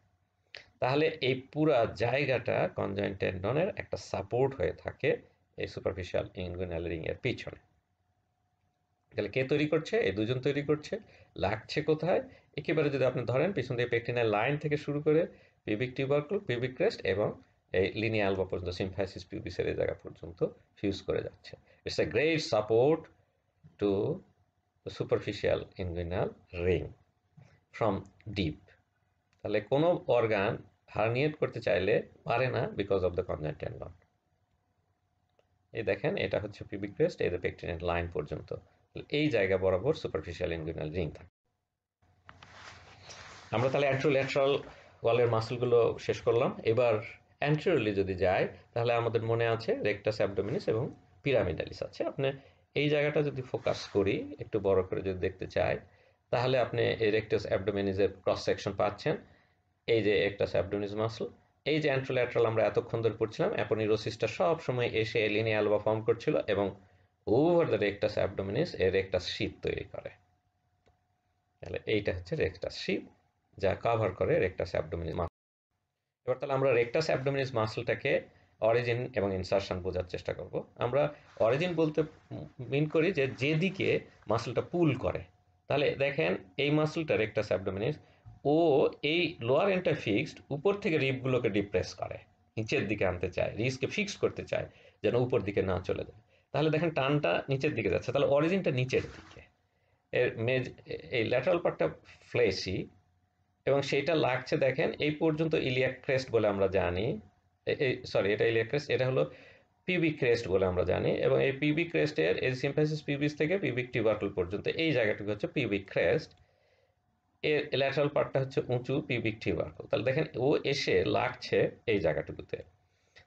তাহলে এই পুরা জায়গাটা কনজয়েন্ট টেন্ডনের একটা সাপোর্ট হয়ে থাকে এই সুপারফিশিয়াল ইনগুইনাল রিং এর পিছনে। তাহলে কে তৈরি করছে? এই দুজন তৈরি করছে। লাগছে কোথায়? একেবারে যদি আপনি ধরেন পিছন দিয়ে পেকটিনাল লাইন থেকে শুরু করে পিউবিক টিউবারকুল, পিউবিক ক্রেস্ট এবং এই লিনিয়া অ্যালবা পর্যন্ত সিম্ফাইসিস পিউবিসের এই জায়গা পর্যন্ত ফিউজ করে যাচ্ছে। It's a great support to the superficial inguinal ring from deep. তাহলে কোনো অর্গান হার্নিয়েট করতে চাইলে পারে না because of the conjoined tendon. এই দেখেন এটা হচ্ছে পিউবিক ক্রেস্ট, এই যে পেকটিনেট লাইন পর্যন্ত এই জায়গা বরাবর সুপারফিশিয়াল ইনগুইনাল রিং থাকে। আমরা তাহলে অ্যান্ট্রোল্যাটারাল ওয়ালের মাসলগুলো শেষ করলাম। এবার অ্যান্টেরিয়রলি যদি যাই তাহলে আমাদের মনে আছে রেকটাস অ্যাবডোমিনিস এবং পিরামিডালিস আছে। আপনি এই জায়গাটা যদি ফোকাস করি একটু বড় করে যদি দেখতে চাই তাহলে আপনি এই রেকটাস অ্যাবডোমিনিসের ক্রস সেকশন পাচ্ছেন। এই যে রেকটাস অ্যাবডোমিনিস মাসল, এই যে অ্যান্ট্রোল্যাটারাল আমরা এতক্ষণ ধরে পড়ছিলাম অ্যাপোনিউরোসিসটা সব সময় এসে লিনিয়া অ্যালবা ফর্ম করছিল এবং ওভার দ্য রেকটাস অ্যাবডোমিনিস এই রেকটাস শীথ তৈরি করে। তাহলে এইটা হচ্ছে রেকটাস শীথ যা কভার করে রেকটাস অ্যাবডোমিনিস মাসল। এবার তাহলে আমরা রেকটাস অ্যাবডোমিনিস মাসলটাকে অরিজিন এবং ইনসারশন বোঝার চেষ্টা করব। আমরা অরিজিন বলতে মিন করি যে যেদিকে মাসলটা পুল করে। তাহলে দেখেন এই মাসলটা রেকটাস অ্যাবডোমিনিস, ও এই লোয়ার এন্ডটা ফিক্সড, উপর থেকে রিবগুলোকে ডিপ্রেস করে, নিচের দিকে আনতে চায়, রিস্ককে ফিক্স করতে চায় যেন উপর দিকে না চলে যায়। তাহলে দেখেন টানটা নিচের দিকে যাচ্ছে, তাহলে অরিজিনটা নিচের দিকে। এর এই ল্যাটারাল পার্টটা ফ্লেসি এবং সেইটা লাগছে দেখেন এই পর্যন্ত ইলিয়াক ক্রেস্ট বলে আমরা জানি। সরি, এটা ইলিয়াক ক্রেস্ট, এটা হলো পিউবিক ক্রেস্ট বলে আমরা জানি। এবং এই পিউবিক ক্রেস্টের এই সিম্ফাইসিস পিউবিস থেকে পিউবিক টিউবারকুল পর্যন্ত এই জায়গাটুকু হচ্ছে পিউবিক ক্রেস্ট, এর ল্যাটারাল পার্টটা হচ্ছে উঁচু পিউবিক টিউবারকুল। তাহলে দেখেন ও এসে লাগছে এই জায়গাটুকুতে।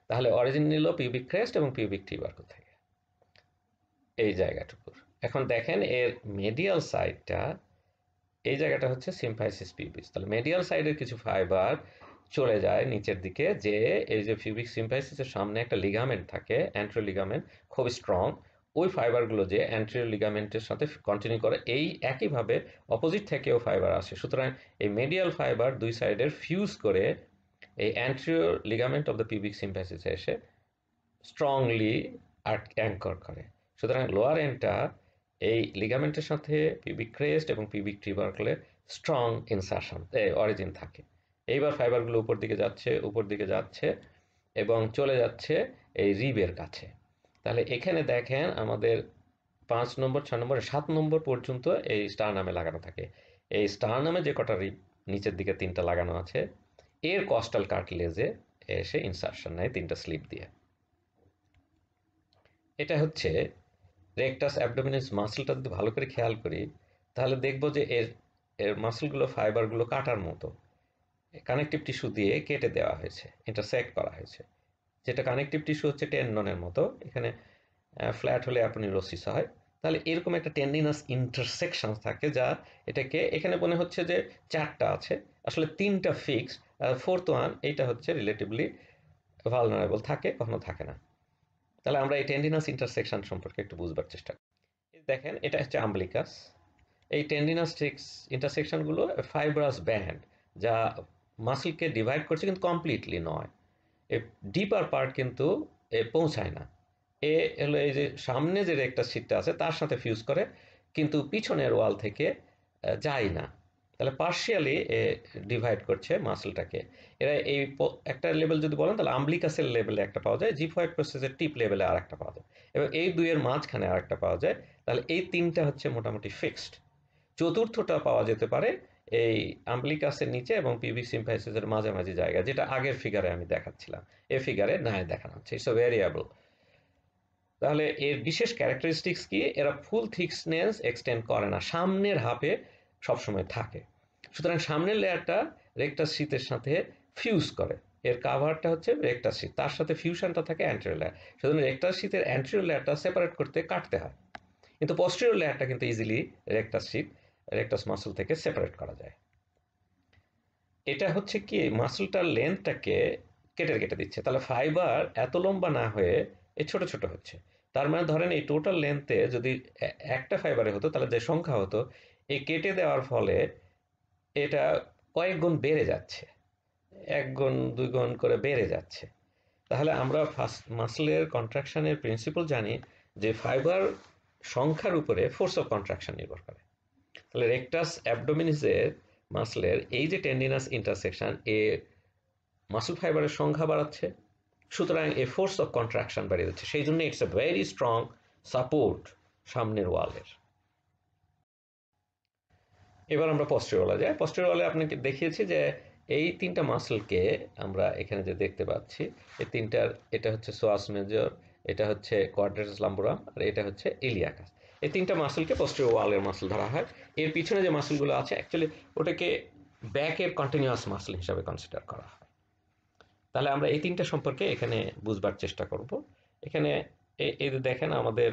তাহলে অরিজিন নিল পিউবিক ক্রেস্ট এবং পিউবিক টিউবারকুল থেকে এই জায়গাটুকুর। এখন দেখেন এর মেডিয়াল সাইডটা, এই জায়গাটা হচ্ছে সিম্ফাইসিস পিউবিস। তাহলে মেডিয়াল সাইডের কিছু ফাইবার চলে যায় নিচের দিকে, যে এই যে পিউবিক সিম্ফাইসিসের সামনে একটা লিগামেন্ট থাকে অ্যান্টেরিয়র লিগামেন্ট খুব স্ট্রং, ওই ফাইবারগুলো যে অ্যান্টেরিয়র লিগামেন্টের সাথে কন্টিনিউ করে, এই একইভাবে অপোজিট থেকেও ফাইবার আসে। সুতরাং এই মেডিয়াল ফাইবার দুই সাইডের ফিউজ করে এই anterior ligament of the pubic সিম্ফাইসিসে এসে স্ট্রংলি অ্যাঙ্কর করে। সুতরাং লোয়ার এন্ডটা এই লিগামেন্টের সাথে পিউবিক ক্রেস্ট এবং পিউবিক টিউবারকুলের স্ট্রং ইনসারশন অরিজিন থাকে। এইবার ফাইবারগুলো উপর দিকে যাচ্ছে, উপর দিকে যাচ্ছে এবং চলে যাচ্ছে এই রিবের কাছে। তাহলে এখানে দেখেন আমাদের 5 নম্বর, 6 নম্বর, 7 নম্বর পর্যন্ত এই স্টার নামে লাগানো থাকে। এই স্টার নামে যে কটা রিব নিচের দিকে 3টা লাগানো আছে, এর কস্টাল কার্টিলেজে এসে ইনসারশন নেয় 3টা স্লিপ দিয়ে। এটা হচ্ছে রেকটাস অ্যাবডোমিনিস মাসলটা। যদি ভালো করে খেয়াল করি তাহলে দেখব যে এর মাসলগুলো ফাইবারগুলো কাটার মতো। কানেকটিভ টিস্যু দিয়ে কেটে দেওয়া হয়েছে, ইন্টারসেক্ট করা হয়েছে। যেটা কানেকটিভ টিস্যু হচ্ছে টেন্ডনের মতো, এখানে ফ্ল্যাট হলে অ্যাপোনিউরোসিস হয়। তাহলে এরকম একটা টেন্ডিনাস ইন্টারসেকশন থাকে, যা এটাকে এখানে মনে হচ্ছে যে 4টা আছে, আসলে 3টা ফিক্সড, ফোর্থ ওয়ান এইটা হচ্ছে রিলেটিভলি ভালনারেবল, থাকে কখনো থাকে না। তাহলে আমরা এই টেন্ডিনাস ইন্টারসেকশন সম্পর্কে একটু বুঝবার চেষ্টা করি। দেখেন এটা হচ্ছে আম্বলিকাস। এই টেন্ডিনাস ইন্টারসেকশনগুলো ফাইব্রাস ব্যান্ড, যা মাসলকে ডিভাইড করছে কিন্তু কমপ্লিটলি নয়। এ ডিপার পার্ট কিন্তু পৌঁছায় না। এ হলো এই যে সামনে যে রেকটাস শীটটা আছে তার সাথে ফিউজ করে, কিন্তু পিছনের ওয়াল থেকে যায় না। তাহলে পার্শিয়ালি ডিভাইড করছে মাসলটাকে। এরা এই একটা লেভেল যদি বলেন তাহলে আম্বলিকাসের লেভেলে একটা পাওয়া যায়, জিফয়েড প্রসেসের টিপ লেভেলে আর একটা পাওয়া যায়, এবং এই দুইয়ের মাঝখানে আর একটা পাওয়া যায়। তাহলে এই 3টা হচ্ছে মোটামুটি ফিক্সড। চতুর্থটা পাওয়া যেতে পারে এই আম্বলিকাসের নিচে এবং পিভি সিম্পাইসিসের মাঝামাঝি জায়গা, যেটা আগের ফিগারে আমি দেখাচ্ছিলাম। এই ফিগারে না দেখানো হচ্ছে, ইটস আ ভেরিয়েবল। তাহলে এর বিশেষ ক্যারেক্টারিস্টিক্স কি? এরা ফুল থিকনেস এক্সটেন্ড করে না, সামনের হাফে সবসময় থাকে। সুতরাং সামনের লেয়ারটা রেকটাস শীতের সাথে ফিউজ করে। এর কাভারটা হচ্ছে রেকটাস শীত, তার সাথে ফিউশনটা থাকে অ্যান্টেরিয়র লেয়ার। সুতরাং রেকটাস শীতের অ্যান্টেরিয়র লেয়ারটা সেপারেট করতে কাটতে হয়, কিন্তু পোস্টেরিয়র লেয়ারটা কিন্তু ইজিলি রেকটাস শীত, রেকটাস মাসল থেকে সেপারেট করা যায়। এটা হচ্ছে কি মাসলটার লেন্থটাকে কেটে কেটে দিচ্ছে। তাহলে ফাইবার এত লম্বা না হয়ে এই ছোট ছোট হচ্ছে। তার মানে ধরেন এই টোটাল লেন্থে যদি একটা ফাইবারে হতো তাহলে যে সংখ্যা হতো, এই কেটে দেওয়ার ফলে এটা কয়েক গুণ বেড়ে যাচ্ছে, 1 গুণ 2 গুণ করে বেড়ে যাচ্ছে। তাহলে আমরা ফার্স্ট মাসলের কন্ট্রাকশনের প্রিন্সিপাল জানি যে ফাইবার সংখ্যার উপরে ফোর্স অফ কন্ট্রাকশন নির্ভর করে। তাহলে রেকটাস অ্যাবডোমিনিসের মাসলের এই যে টেন্ডিনাস ইন্টারসেকশন, এ মাসল ফাইবারের সংখ্যা বাড়াচ্ছে, সুতরাং এ ফোর্স অফ কন্ট্রাকশন বাড়িয়ে দিচ্ছে। সেই জন্য it's a very strong support সামনের ওয়ালের। এবার আমরা পস্টেরিয়র ওয়ালে যাই। পস্টেরিয়র ওয়ালে আপনাকে দেখিয়েছি যে এই 3টা মাসলকে আমরা এখানে যে দেখতে পাচ্ছি, এই 3টার, এটা হচ্ছে সোয়াস মেজর, এটা হচ্ছে কোয়াড্রাটাস লাম্বোরাম, আর এটা হচ্ছে ইলিয়াকাস। এই 3টা মাসলকে পস্টেরিয়র ওয়ালের মাসল ধরা হয়। এর পিছনে যে মাসলগুলো আছে অ্যাকচুয়ালি ওটাকে ব্যাকের কন্টিনিউয়াস মাসল হিসাবে কনসিডার করা হয়। তাহলে আমরা এই 3টা সম্পর্কে এখানে বুঝবার চেষ্টা করব। এখানে এই যে দেখেন আমাদের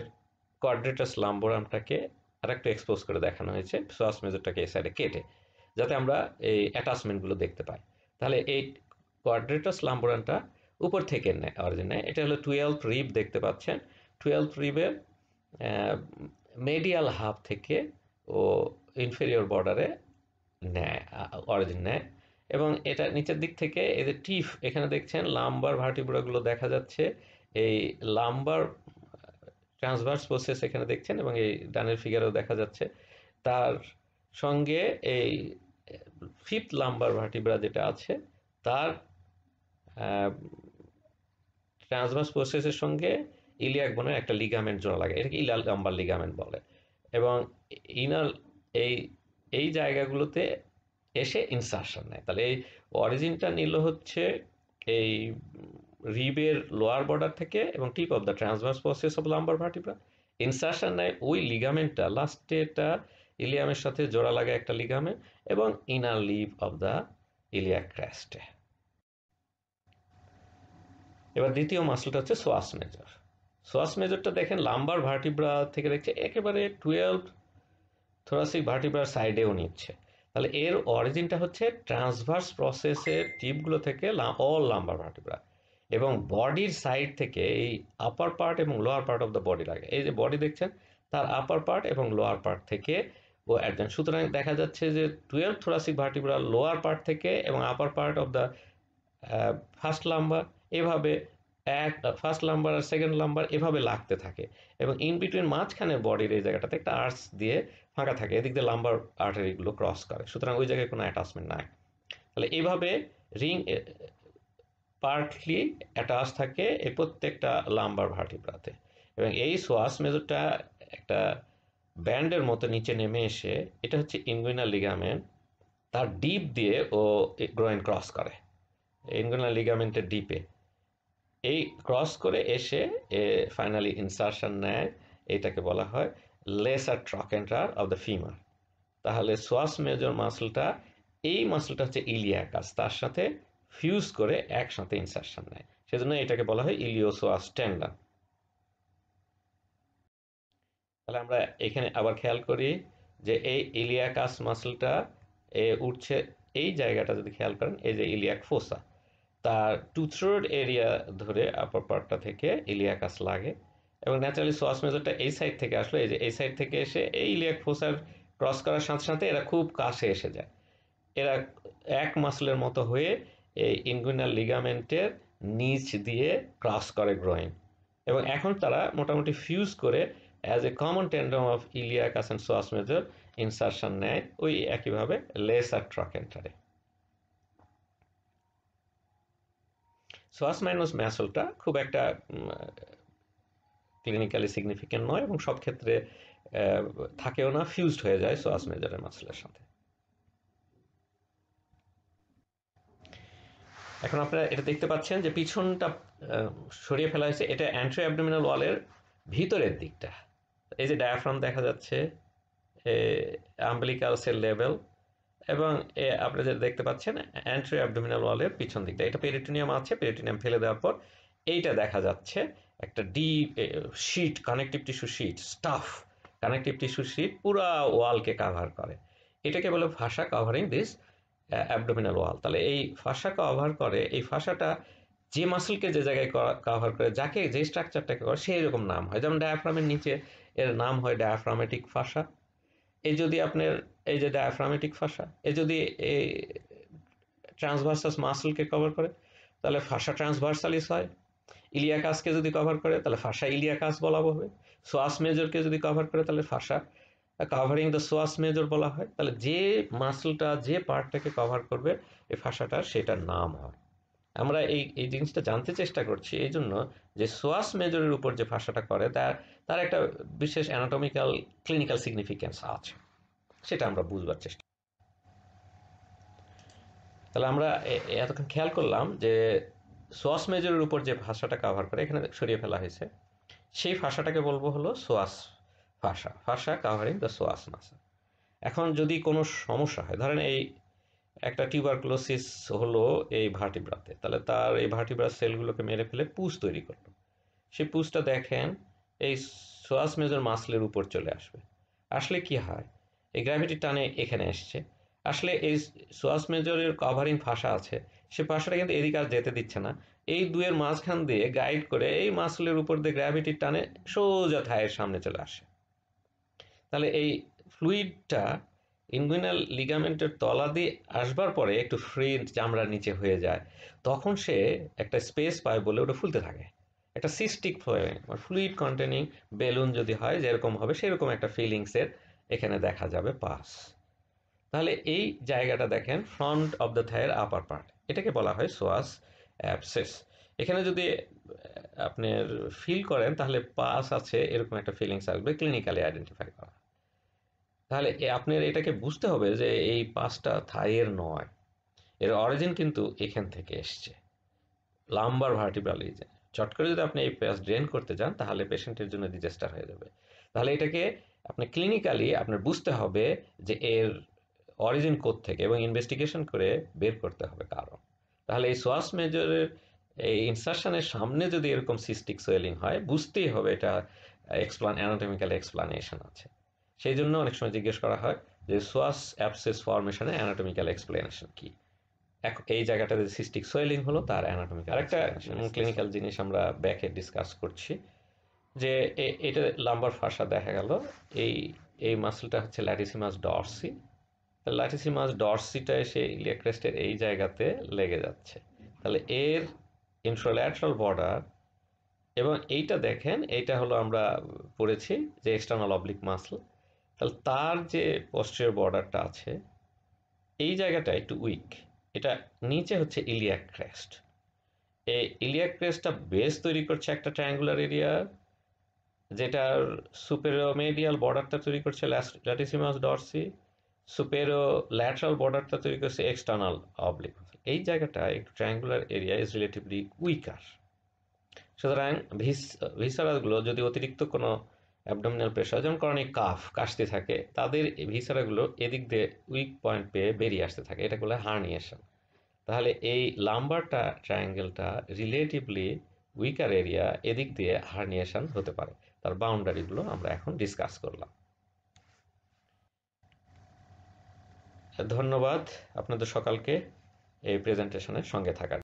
কোয়াড্রেটাস লাম্বোরামটাকে আর একটু এক্সপোজ করে দেখানো হয়েছে, সোয়াস মেজরটাকে এই সাইডে কেটে, যাতে আমরা এই অ্যাটাচমেন্টগুলো দেখতে পাই। তাহলে এই কোয়াড্রেটাস লাম্বোরামটা উপর থেকে অরিজিন নেয়। এটা হলো 12th রিব দেখতে পাচ্ছেন। 12th রিবের মেডিয়াল হাফ থেকে ও ইনফেরিয়র বর্ডারে নেয়, অরিজিন নেয়। এবং এটা নিচের দিক থেকে এই যে টিফ এখানে দেখছেন, লাম্বার ভার্টিব্রাগুলো দেখা যাচ্ছে, এই লাম্বার ট্রান্সভার্স প্রসেস এখানে দেখছেন, এবং এই ডানের ফিগারেও দেখা যাচ্ছে। তার সঙ্গে এই ফিফথ লাম্বার ভার্টিব্রা যেটা আছে, তার ট্রান্সভার্স প্রসেসের সঙ্গে ইলিয়াক বোনের একটা লিগামেন্ট জোড়া লাগে, এটাকে ইলাল লাম্বার লিগামেন্ট বলে। এবং ইনার এই এই জায়গাগুলোতে এসে ইনসারশন নেয়। তাহলে এই অরিজিনটা নিল হচ্ছে এই রিবের লোয়ার বর্ডার থেকে এবং tip of the transverse process of lumber vertebra. Insertion নেয় ওই লিগামেন্টটা, লাস্টে এটা ইলিয়ামের সাথে জোড়া লাগে একটা লিগামেন্ট, এবং inner lip of the iliac ক্রেস্টে। এবার দ্বিতীয় মাসলটা হচ্ছে সোয়াস মেজর। সোয়াস মেজরটা দেখেন লাম্বার ভার্টিব্রা থেকে দেখছে একেবারে 12 থোরাসিক ভার্টিব্রার সাইডেও নিচ্ছে। তাহলে এর অরিজিনটা হচ্ছে ট্রান্সভার্স প্রসেসের টিপগুলো থেকে অল লাম্বার ভার্টিব্রা, এবং বডির সাইড থেকে এই আপার পার্ট এবং lower part of the body লাগে। এই যে বডি দেখছেন, তার আপার পার্ট এবং লোয়ার পার্ট থেকে ও অ্যাডজয়েন্ট। সুতরাং দেখা যাচ্ছে যে 12 থোরাসিক ভার্টিব্রা লোয়ার পার্ট থেকে এবং আপার part of the first lumber এভাবে ফার্স্ট লাম্বার আর সেকেন্ড লাম্বার এভাবে লাগতে থাকে, এবং ইন বিটুইন মাঝখানের বডির এই জায়গাটাতে একটা আর্চ দিয়ে ফাঁকা থাকে, এদিক দিয়ে লাম্বার আর্টারিগুলো ক্রস করে, সুতরাং ওই জায়গায় কোনো অ্যাটাচমেন্ট নাই। তাহলে এইভাবে রিং পার্টলি অ্যাটাচ থাকে এই প্রত্যেকটা লাম্বার ভার্টিব্রাতে। এবং এই সোয়াস মেজরটা একটা ব্যান্ডের মতো নিচে নেমে এসে, এটা হচ্ছে ইনগুইনাল লিগামেন্ট, তার ডিপ দিয়ে ও গ্রোয়েন ক্রস করে ইনগুইনাল লিগামেন্টের ডিপে, এই ক্রস করে এসে ফাইনালি ইনসারশন নেয়। এটাকে বলা হয় লেসার ট্রকেন্ট্রার অফ দ্য ফিমার। তাহলে সোয়াস মেজর মাসলটা এই মাসলটা হচ্ছে ইলিয়াকাস, তার সাথে ফিউজ করে একসাথে ইনসারশন নেয়, সেজন্য এটাকে বলা হয় ইলিওসোয়াস টেন্ডন। তাহলে আমরা এখানে আবার খেয়াল করি যে এই ইলিয়াকাস মাসলটা উঠছে এই জায়গাটা, যদি খেয়াল করেন এই যে ইলিয়াক ফোসা, তার 2/3 এরিয়া ধরে আপার পার্টটা থেকে ইলিয়াকাস লাগে, এবং ন্যাচারালি সোয়াস মেজরটা এই সাইড থেকে আসলো, এই যে এই সাইড থেকে এসে এই ইলিয়াক ফোসার ক্রস করার সাথে সাথে এরা খুব কাছে এসে যায়, এরা এক মাসলের মতো হয়ে এই ইনগুইনাল লিগামেন্টের নিচ দিয়ে ক্রস করে গ্রোইন, এবং এখন তারা মোটামুটি ফিউজ করে as a common tendon of iliacus and psoas major insertion নেয় ওই একইভাবে লেসার ট্রাকেন্টারে। সোয়াস মাইনাস ম্যাসলটা খুব একটা ক্লিনিক্যালি সিগনিফিকেন্ট নয়, এবং সব ক্ষেত্রে থাকেও না, ফিউজড হয়ে যায় সোয়াস মেজরের মাসলের সাথে। এখন আপনারা এটা দেখতে পাচ্ছেন যে পিছনটা সরিয়ে ফেলা হয়েছে, এটা অ্যান্ট্রো অ্যাবডোমিনাল ওয়ালের ভিতরের দিকটা, এই যে ডায়াফ্রাম দেখা যাচ্ছে, আম্বিলিকাল সেল লেভেল, এবং আপনি যেটা দেখতে পাচ্ছেন অ্যান্ট্রো অ্যাবডোমিনাল ওয়ালের পিছন দিকটা, এটা পেরিটোনিয়াম আছে, পেরিটোনিয়াম ফেলে দেওয়ার পর এইটা দেখা যাচ্ছে একটা deep sheet, connective tissue sheet, stuff connective tissue sheet পুরা ওয়ালকে কাভার করে, এটাকে বলে fascia covering this abdominal wall. তাহলে এই ফাসা কভার করে, এই ফাসাটা যে মাসলকে যে জায়গায় কভার করে, যাকে যে স্ট্রাকচারটাকে করে সেই রকম নাম হয়, যেমন ডায়াফ্রামের নিচে এর নাম হয় ডায়াফ্রামেটিক ফাসা। এই যদি আপনার এই যে ডায়াফ্রামেটিক ফাসা এ যদি এই ট্রান্সভার্সাস মাসলকে কভার করে তাহলে ফাসা ট্রান্সভার্সালিস হয়, ইলিয়াকাসকে যদি কভার করে তাহলে ফাসা ইলিয়াকাস বলা হবে, সোয়াস মেজরকে যদি কভার করে তাহলে ফাসা কাভারিং দ্য সোয়াস মেজর বলা হয়। তাহলে যে মাসলটা যে পার্টটাকে কভার করবে এই ফাসাটার সেটার নাম হয়। আমরা এই এই জিনিসটা জানতে চেষ্টা করছি এই জন্য যে সোয়াস মেজরের উপর যে ফাসাটা করে তার তার একটা বিশেষ অ্যানাটমিক্যাল ক্লিনিক্যাল সিগনিফিকেন্স আছে, সেটা আমরা বুঝবার চেষ্টা। তাহলে আমরা এতক্ষণ খেয়াল করলাম যে সোয়াস মেজরের উপর যে ভাষাটা কভার করে এখানে সরিয়ে ফেলা হয়েছে, সেই ভাষাটাকে বলবো হলো সোয়াস ভাষা, ভাষা কাভারিং দ্য সোয়াস মাসা। এখন যদি কোনো সমস্যা হয়, ধরেন এই একটা টিউবারকুলোসিস হলো এই ভার্টিব্রাতে, তাহলে তার এই ভার্টিব্রার সেলগুলোকে মেরে ফেলে পুষ তৈরি করলো, সেই পুষটা দেখেন এই সোয়াস মেজর মাসলের উপর চলে আসবে, আসলে কি হয় এই গ্র্যাভিটি টানে এখানে এসছে, আসলে এই সোয়াস মেজরের কভারিং ফাঁসা আছে, সে ফাঁসাটা কিন্তু এদিকে আর যেতে দিচ্ছে না, এই দুয়ের মাঝখান দিয়ে গাইড করে এই মাসলের উপর দিয়ে গ্র্যাভিটির টানে সোজা থায়ের সামনে চলে আসে। তাহলে এই ফ্লুইডটা ইনগুইনাল লিগামেন্টের তলা দিয়ে আসবার পরে একটু ফ্রি চামড়ার নিচে হয়ে যায়, তখন সে একটা স্পেস পায় বলে ওটা ফুলতে থাকে, একটা সিস্টিক ফ্লুইড কন্টেনিং বেলুন যদি হয় যেরকম হবে সেরকম একটা ফিলিংসের এখানে দেখা যাবে পাস। তাহলে এই জায়গাটা দেখেন ফ্রন্ট অফ দ্য থায়ের আপার পার্ট, এটাকে বলা হয় সোয়াস অ্যাবসেস। এখানে যদি আপনার ফিল করেন তাহলে পাস আছে এরকম একটা ফিলিংস আসবে, ক্লিনিক্যালি আইডেন্টিফাই করা। তাহলে আপনার এটাকে বুঝতে হবে যে এই পাসটা থাইয়ের নয়, এর অরিজিন কিন্তু এখান থেকে এসছে, লাম্বার ভার্টিব্রাল রিজন। চট করে যদি আপনি এই পাস ড্রেন করতে যান তাহলে পেশেন্টের জন্য ডিজাস্টার হয়ে যাবে। তাহলে এটাকে আপনি ক্লিনিক্যালি আপনার বুঝতে হবে যে এর অরিজিন থেকে, এবং ইনভেস্টিগেশন করে বের করতে হবে কারণ। তাহলে এই সোয়াস মেজরের এই ইনসারশনের সামনে যদি এরকম সিস্টিক সোয়েলিং হয় বুঝতেই হবে এটা অ্যানাটমিক্যাল এক্সপ্লানেশন আছে। সেই জন্য অনেক সময় জিজ্ঞেস করা হয় যে সোয়াস অ্যাবসেস ফর্মেশনের অ্যানাটমিক্যাল এক্সপ্লেনেশন কি, এই জায়গাটাতে সিস্টিক সোয়েলিং হলো তার অ্যানাটমিক্যাল। আরেকটা ক্লিনিক্যাল জিনিস আমরা ব্যাকে ডিসকাস করছি যে এটা লাম্বার ফাসা দেখা গেল, এই এই মাসলটা হচ্ছে ল্যাটিসিমাস ডরসি, ল্যাটিসিমাস ডরসিটা এসে ইলিয়াক ক্রেস্টের এই জায়গাতে লেগে যাচ্ছে, তাহলে এর ইন্ট্রোল্যাটারাল বর্ডার, এবং এইটা দেখেন এইটা হলো আমরা পড়েছি যে এক্সটার্নাল অবলিক মাসল, তাহলে তার যে পোস্টেরিয়র বর্ডারটা আছে এই জায়গাটা একটু উইক, এটা নিচে হচ্ছে ইলিয়াক ক্রেস্ট, এই ইলিয়াক ক্রেস্টটা বেস তৈরি করছে একটা ট্রায়াঙ্গুলার এরিয়া, যেটার সুপেরোমেডিয়াল বর্ডারটা তৈরি করছে ল্যাটিসিমাস ডরসি, সুপেরো ল্যাটারাল বর্ডারটা তৈরি করছে এক্সটার্নাল অবলিক। এই জায়গাটা একটু triangular area is relatively weaker, সুতরাং ভিসারালগুলো যদি অতিরিক্ত কোনো অ্যাবডোমিনাল প্রেশার, যেমন ক্রনিক কাফ, কাশতে থাকে, তাদের ভিসারাগুলো এদিক দিয়ে উইক পয়েন্ট পেয়ে বেরিয়ে আসতে থাকে, এটা বলে হার্নিয়েশন। তাহলে এই লাম্বারটা ট্রায়াঙ্গেলটা রিলেটিভলি উইকার এরিয়া, এদিক দিয়ে হার্নিয়েশন হতে পারে। তার বাউন্ডারিগুলো আমরা এখন ডিসকাস করলাম। ধন্যবাদ আপনাদের সকালকে এই প্রেজেন্টেশনের সঙ্গে থাকার